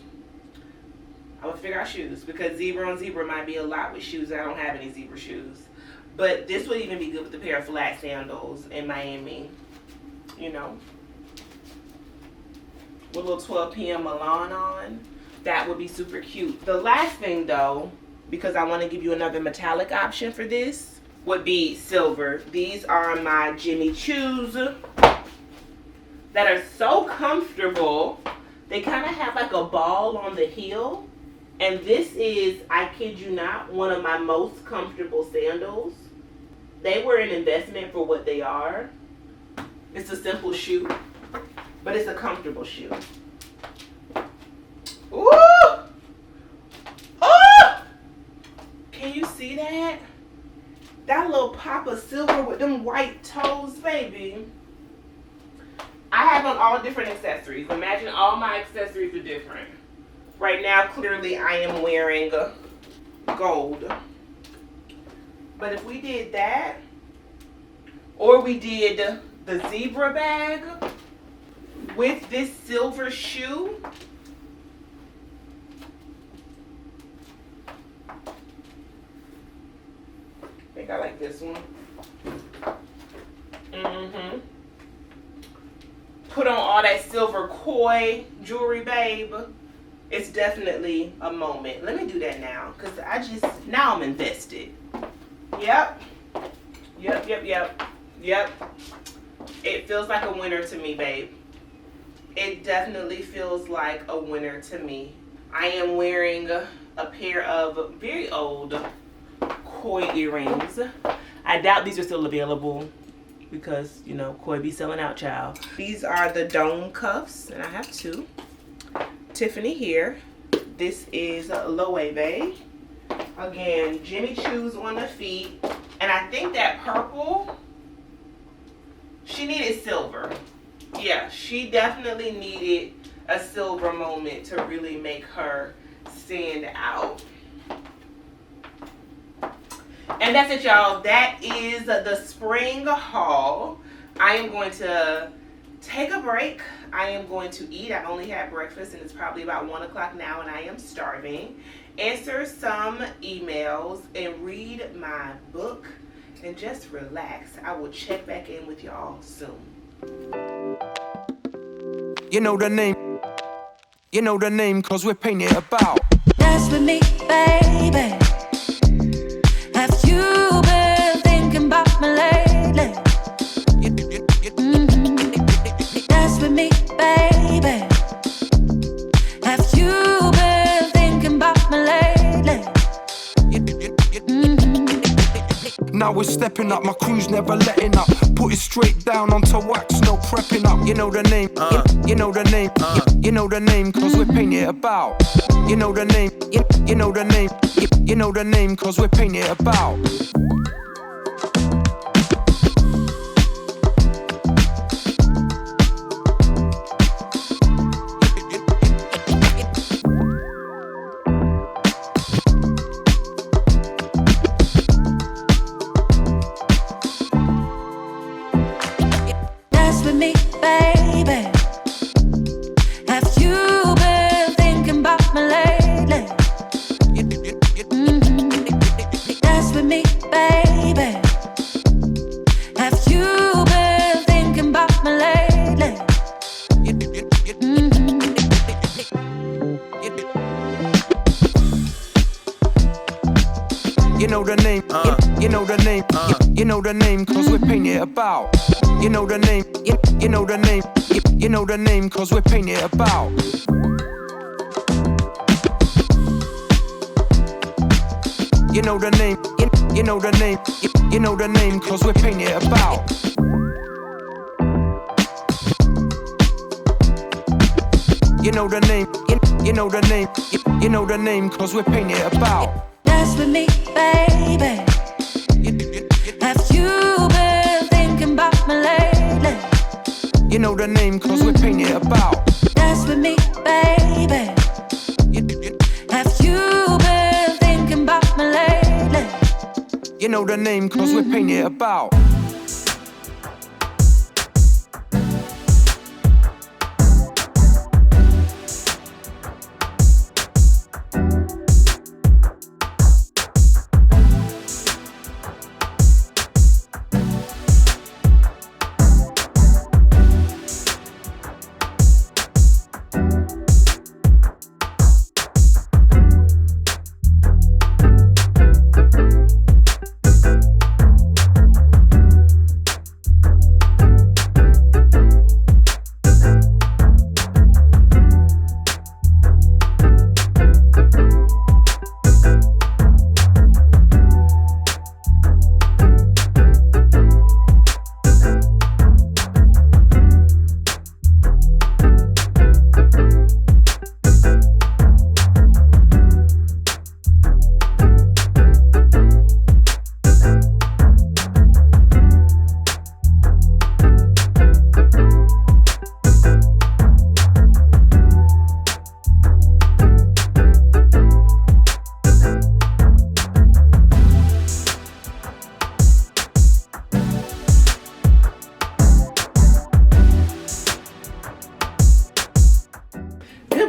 I would figure out shoes because zebra on zebra might be a lot with shoes. I don't have any zebra shoes. But this would even be good with a pair of flat sandals in Miami. You know. With a little 12 p.m. Milan on. That would be super cute. The last thing though, because I want to give you another metallic option for this, would be silver. These are my Jimmy Choos that are so comfortable. They kind of have like a ball on the heel. And this is, I kid you not, one of my most comfortable sandals. They were an investment for what they are. It's a simple shoe, but it's a comfortable shoe. Ooh! Oh! Can you see that? That little pop of silver with them white toes, baby. I have on all different accessories. Imagine all my accessories are different. Right now, clearly, I am wearing gold. But if we did that, or we did the zebra bag with this silver shoe, I think I like this one. Put on all that silver koi jewelry, babe. It's definitely a moment. Let me do that now, because now I'm invested. Yep. It feels like a winner to me, babe. It definitely feels like a winner to me. I am wearing a pair of very old koi earrings. I doubt these are still available because, you know, koi be selling out, child. These are the dome cuffs, and I have two. Tiffany here. This is Loewe. Again, Jimmy Choos on the feet. And I think that purple, she needed silver. Yeah, she definitely needed a silver moment to really make her stand out. And that's it, y'all. That is the spring haul. I am going to take a break. I am going to eat. I only had breakfast and it's probably about 1 o'clock now and I am starving. Answer some emails and read my book and just relax. I will check back in with y'all soon. You know the name. You know the name cause we're painting it about. Dance with me, baby. Have you been thinking about me lately? Dance with me, baby. Now we're stepping up, my crew's never letting up. Put it straight down onto wax, no prepping up. You know the name, you know the name, you know the name, cause we're painting it about. You know the name, you know the name, you know the name, cause we're painting it about. You know the name, you know the name, you know the name, cause we're painting it about. You know the name, you know the name, you know the name, cause we're painting it about. You know the name, you know the name, you know the name, cause we're painting it about. You know the name, you know the name, you know the name, cause we're painting it about. Dance with me, baby. Have you been thinking about me lately? You know the name, cause we're painting it about. Dance with me, baby. Have you been thinking about me lately? You know the name, cause we're painting it about.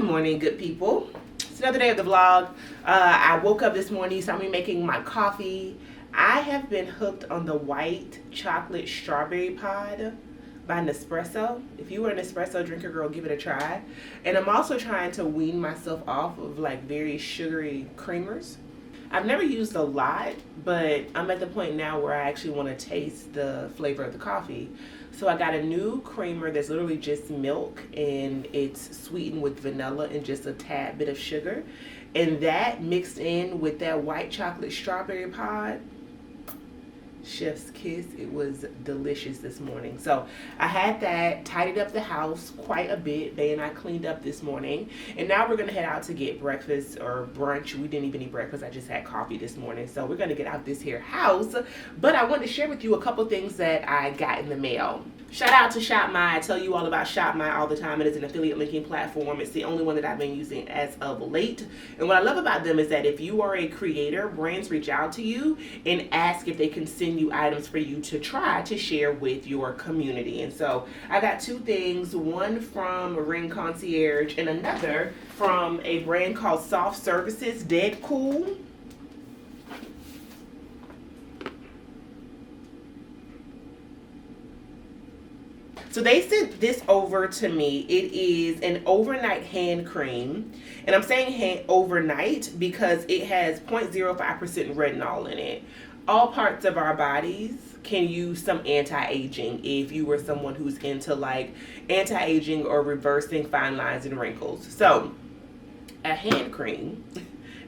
Morning, good people. It's another day of the vlog. I woke up this morning, saw me making my coffee. I have been hooked on the white chocolate strawberry pod by Nespresso. If you were an espresso drinker, girl, give it a try. And I'm also trying to wean myself off of like very sugary creamers. I've never used a lot, but I'm at the point now where I actually want to taste the flavor of the coffee. So I got a new creamer that's literally just milk, and it's sweetened with vanilla and just a tad bit of sugar. And that mixed in with that white chocolate strawberry pod, chef's kiss. It was delicious this morning. So I had that, tidied up the house quite a bit. They and I cleaned up this morning, and now we're gonna head out to get breakfast or brunch. We didn't even eat breakfast. I just had coffee this morning. So we're gonna get out this here house. But I wanted to share with you a couple things that I got in the mail. Shout out to Shop My. I tell you all about Shop My all the time. It is an affiliate linking platform. It's the only one that I've been using as of late. And what I love about them is that if you are a creator, brands reach out to you and ask if they can send you items for you to try to share with your community. And so I got two things, one from Ring Concierge and another from a brand called Soft Services, Dead Cool. So they sent this over to me. It is an overnight hand cream. And I'm saying overnight because it has 0.05% retinol in it. All parts of our bodies can use some anti-aging if you were someone who's into like anti-aging or reversing fine lines and wrinkles. So a hand cream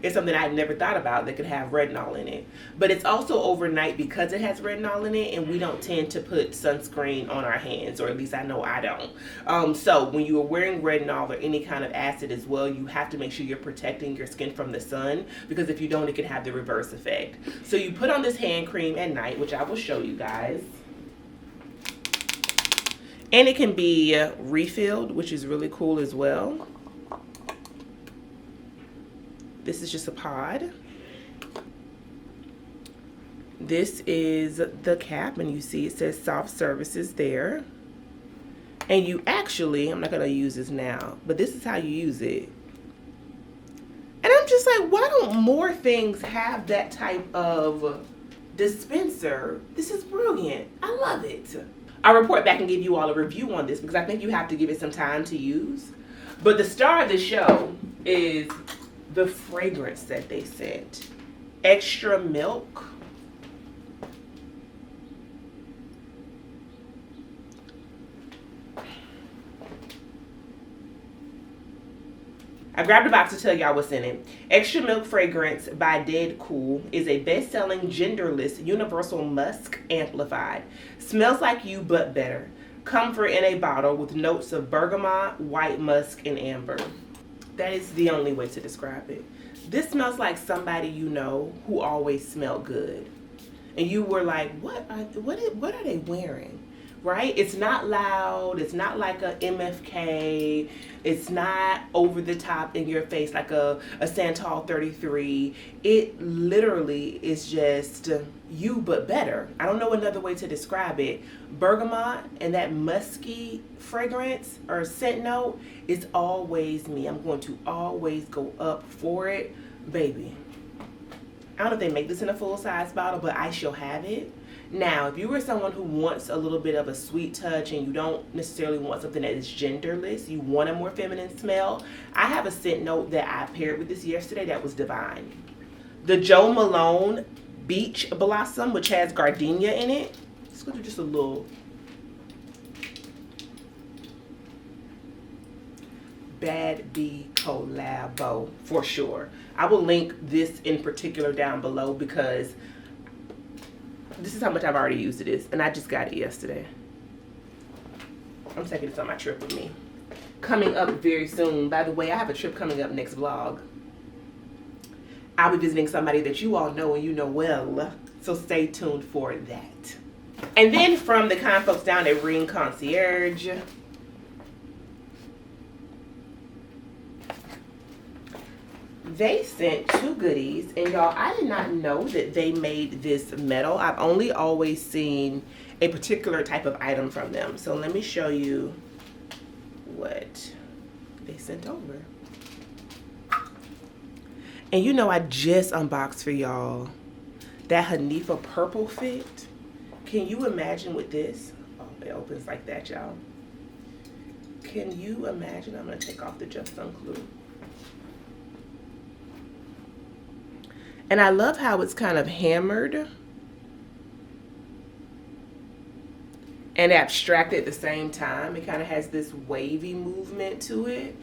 is something I had never thought about that could have retinol in it. But it's also overnight because it has retinol in it, and we don't tend to put sunscreen on our hands, or at least I know I don't. So when you are wearing retinol or any kind of acid as well, you have to make sure you're protecting your skin from the sun, because if you don't, it can have the reverse effect. So you put on this hand cream at night, which I will show you guys. And it can be refilled, which is really cool as well. This is just a pod. This is the cap, and you see it says soft services there. And you actually, I'm not gonna use this now, but this is how you use it. And I'm just like, why don't more things have that type of dispenser? This is brilliant. I love it. I'll report back and give you all a review on this, because I think you have to give it some time to use. But the star of the show is the fragrance that they sent. Extra Milk. I grabbed a box to tell y'all what's in it. Extra Milk fragrance by Dead Cool is a best-selling genderless universal musk amplified. Smells like you but better. Comfort in a bottle with notes of bergamot, white musk, and amber. That is the only way to describe it. This smells like somebody you know who always smelled good. And you were like, what are they wearing? Right? It's not loud. It's not like a MFK. It's not over the top in your face like a Santal 33. It literally is just you but better. I don't know another way to describe it. Bergamot and that musky fragrance or scent note is always me. I'm going to always go up for it, baby. I don't know if they make this in a full-size bottle, but I shall have it. Now, if you were someone who wants a little bit of a sweet touch and you don't necessarily want something that is genderless, you want a more feminine smell, I have a scent note that I paired with this yesterday that was divine. The Jo Malone Beach Blossom, which has gardenia in it. Let's go do just a little. Bad Bee collabo for sure. I will link this in particular down below, because this is how much I've already used this, and I just got it yesterday. I'm taking this on my trip with me. Coming up very soon. By the way, I have a trip coming up next vlog. I'll be visiting somebody that you all know and you know well, so stay tuned for that. And then from the kind folks down at Ring Concierge, they sent two goodies, and y'all, I did not know that they made this metal. I've only always seen a particular type of item from them. So let me show you what they sent over. And you know, I just unboxed for y'all that Hanifa purple fit. Can you imagine with this? Oh, it opens like that, y'all. Can you imagine? I'm gonna take off the Just Unclue. And I love how it's kind of hammered and abstracted at the same time. It kind of has this wavy movement to it.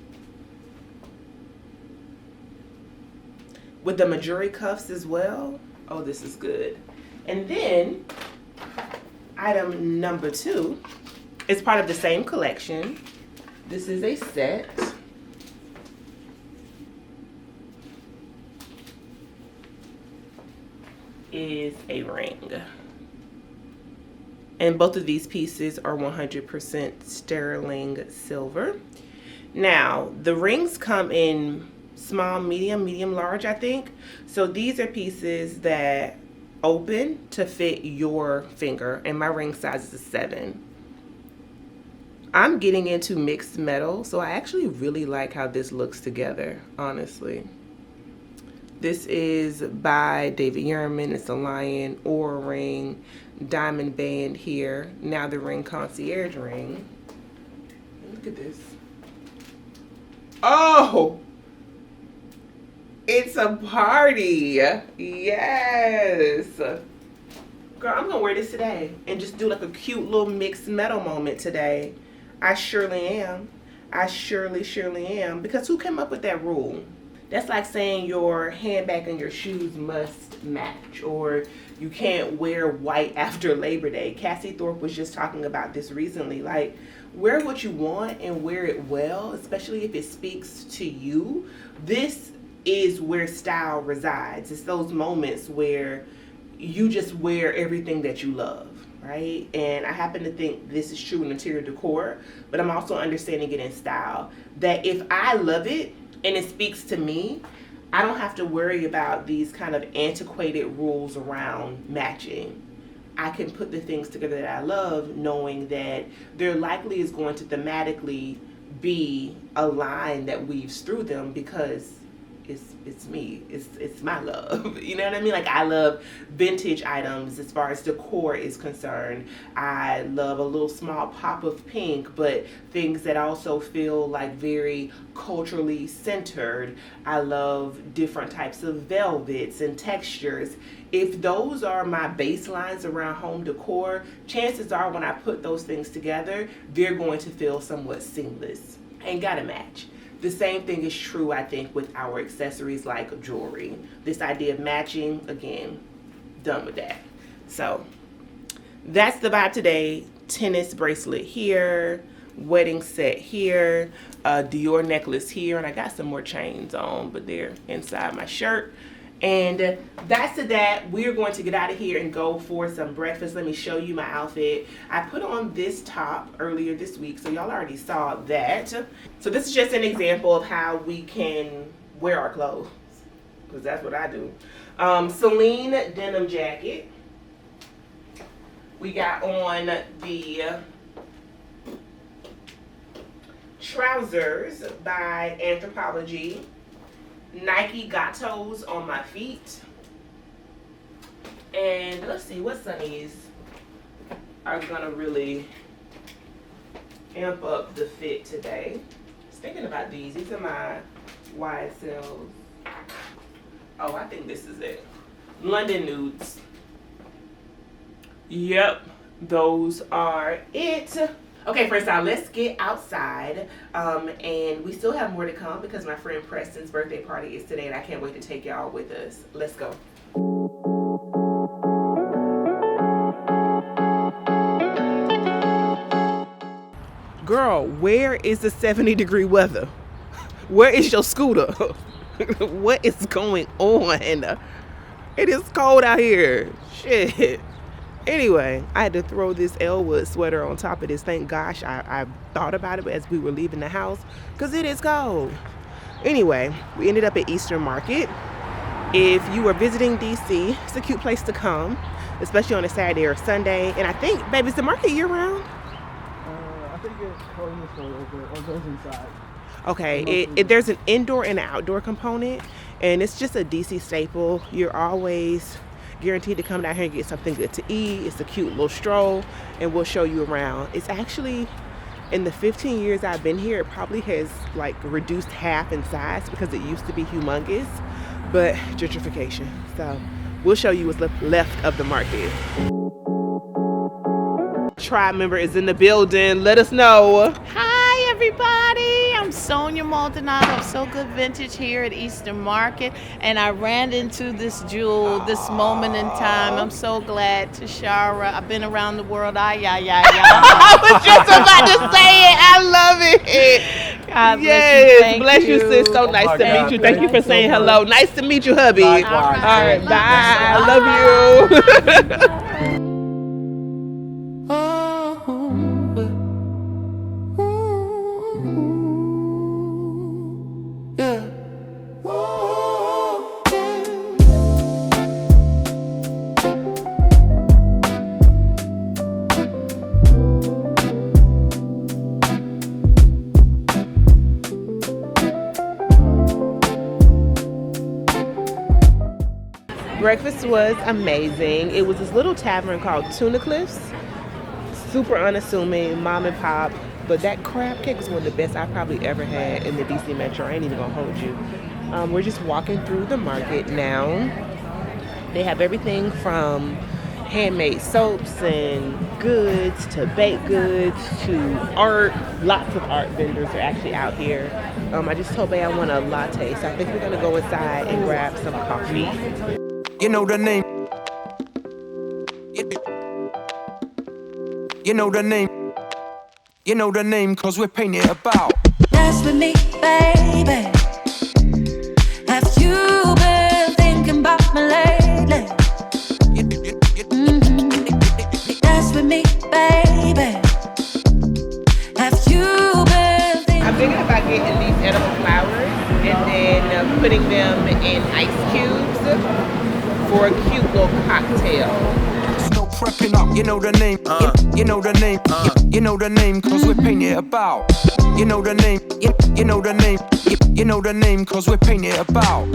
With the Majuri cuffs as well. Oh, this is good. And then, item number 2 is part of the same collection. This is a set. Is a ring, and both of these pieces are 100% sterling silver. Now the rings come in small, medium, large, I think. So these are pieces that open to fit your finger, and my ring size is a 7. I'm getting into mixed metal, so I actually really like how this looks together, honestly. This is by David Yurman. It's a lion, Aura ring, diamond band here. Now the Ring Concierge ring. Look at this. Oh! It's a party. Yes. Girl, I'm gonna wear this today and just do like a cute little mixed metal moment today. I surely am. I surely am. Because who came up with that rule? That's like saying your handbag and your shoes must match, or you can't wear white after Labor Day. Cassie Thorpe was just talking about this recently. Like, wear what you want and wear it well, especially if it speaks to you. This is where style resides. It's those moments where you just wear everything that you love, right? And I happen to think this is true in interior decor, but I'm also understanding it in style. That if I love it and it speaks to me, I don't have to worry about these kind of antiquated rules around matching. I can put the things together that I love, knowing that there likely is going to thematically be a line that weaves through them, because it's me. It's my love. You know what I mean? Like, I love vintage items as far as decor is concerned. I love a little small pop of pink, but things that also feel like very culturally centered. I love different types of velvets and textures. If those are my baselines around home decor, chances are when I put those things together, they're going to feel somewhat seamless and gotta match. The same thing is true, I think, with our accessories like jewelry. This idea of matching, again, done with that. So that's the vibe today. Tennis bracelet here, wedding set here, Dior necklace here, and I got some more chains on, but they're inside my shirt. And that's to that. We're going to get out of here and go for some breakfast. Let me show you my outfit. I put on this top earlier this week, so y'all already saw that. So this is just an example of how we can wear our clothes, because that's what I do. Celine denim jacket. We got on the trousers by Anthropologie. Nike Gatos on my feet. And let's see what sunnies are gonna really amp up the fit today. I was thinking about these. These are my YSLs. Oh, I think this is it. London nudes. Yep, those are it. Okay, first out, let's get outside. And we still have more to come because my friend Preston's birthday party is today, and I can't wait to take y'all with us. Let's go. Girl, where is the 70-degree weather? Where is your scooter? What is going on? It is cold out here. Shit. Anyway, I had to throw this Elwood sweater on top of this. Thank gosh I thought about it as we were leaving the house, because it is cold. Anyway, we ended up at Eastern Market. If you are visiting DC, it's a cute place to come, especially on a Saturday or Sunday. And I think, baby, is the market year round? I think it's closed or goes inside. Okay, there's an indoor and an outdoor component, and it's just a DC staple. You're always guaranteed to come down here and get something good to eat. It's a cute little stroll, and we'll show you around. It's actually, in the 15 years I've been here, it probably has like reduced half in size because it used to be humongous, but gentrification. So we'll show you what's left of the market. Tribe member is in the building. Let us know. Hi everybody, I'm Sonia Maldonado of So Good Vintage here at Eastern Market, and I ran into this jewel, this moment in time. I'm so glad, Tashara. I've been around the world. I was just about to say it. I love it. God yes, bless you, sis. So Oh nice my to God, meet you. Thank you for saying so hello. Nice to meet you, hubby. Likewise. All right, bye. I love you. Breakfast was amazing. It was this little tavern called Tuna Cliffs. Super unassuming, mom and pop. But that crab cake was one of the best I've probably ever had in the DC Metro. I ain't even gonna hold you. We're just walking through the market now. They have everything from handmade soaps and goods to baked goods to art. Lots of art vendors are actually out here. I just told Bae I want a latte, so I think we're gonna go inside and grab some coffee. You know the name. You know the name. You know the name, cause we're painted about. Dance with me, baby. Have you been thinking about me lately? Dance with me, baby. Have you been thinking? I'm thinking about getting these edible flowers and then putting them in ice cubes for a cute little cocktail. No prepping up, you know the name. You know the name. You know the name, cause we're painted about. You know the name. You know the name. You know the name, cause we're painted about.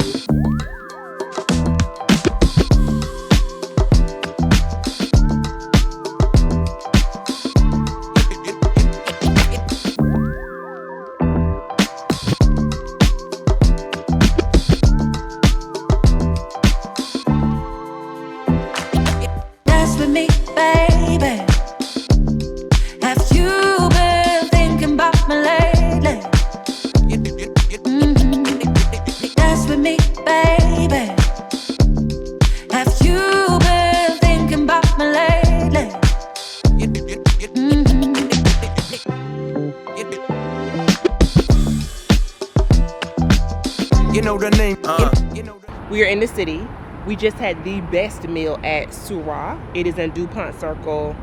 Dance with me, baby. Have you been thinking about me lately? Dance with me, baby. Have you been thinking about me lately? You know the name. You know the We are in the city. We just had the best meal at Sura. It is in DuPont Circle.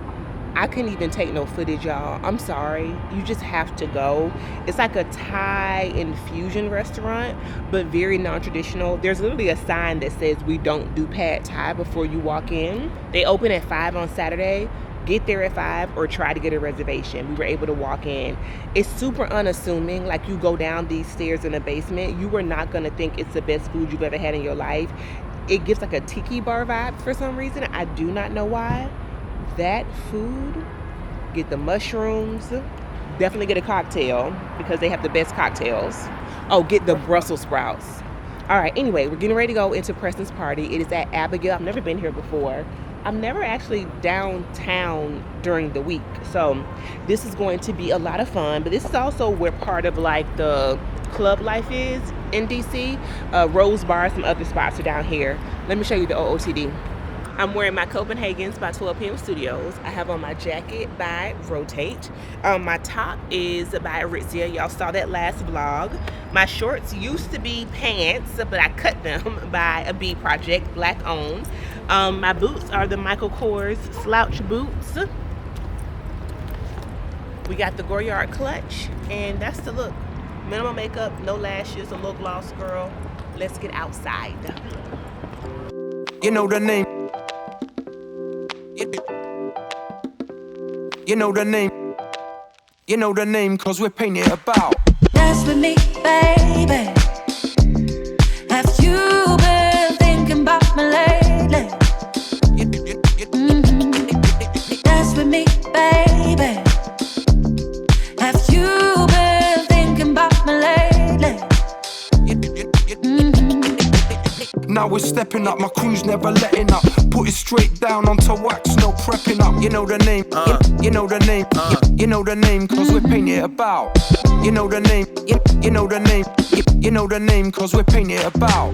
I couldn't even take no footage, y'all. I'm sorry. You just have to go. It's like a Thai infusion restaurant, but very non-traditional. There's literally a sign that says we don't do pad Thai before you walk in. They open at 5 on Saturday. Get there at 5 or try to get a reservation. We were able to walk in. It's super unassuming. Like, you go down these stairs in the basement, you are not gonna think it's the best food you've ever had in your life. It gives like a tiki bar vibe for some reason. I do not know why. That food, get the mushrooms, definitely get a cocktail because they have the best cocktails. Oh, get the Brussels sprouts. All right, anyway, we're getting ready to go into Preston's party. It is at Abigail. I've never been here before. I'm never actually downtown during the week. So this is going to be a lot of fun, but this is also where part of like the club life is in DC. Rose Bar, some other spots are down here. Let me show you the OOTD. I'm wearing my Copenhagen's by 12 p.m. Studios. I have on my jacket by Rotate. My top is by Aritzia. Y'all saw that last vlog. My shorts used to be pants, but I cut them by a B Project, black owned. My boots are the Michael Kors slouch boots. We got the Goyard clutch, and that's the look. Minimal makeup, no lashes, a little gloss, girl. Let's get outside. You know the name. You know the name. You know the name, cause we're painted about. Dance with me, baby. Have you been thinking about me lately? Dance with me, baby. Have you been thinking about me lately? Now we're stepping up, my crew's never letting up. Put it straight down onto wax, no prepping up. You know the name, you know the name, you know the name, cause we're painted about. You know the name, you know the name, you know the name, cause we're painted about.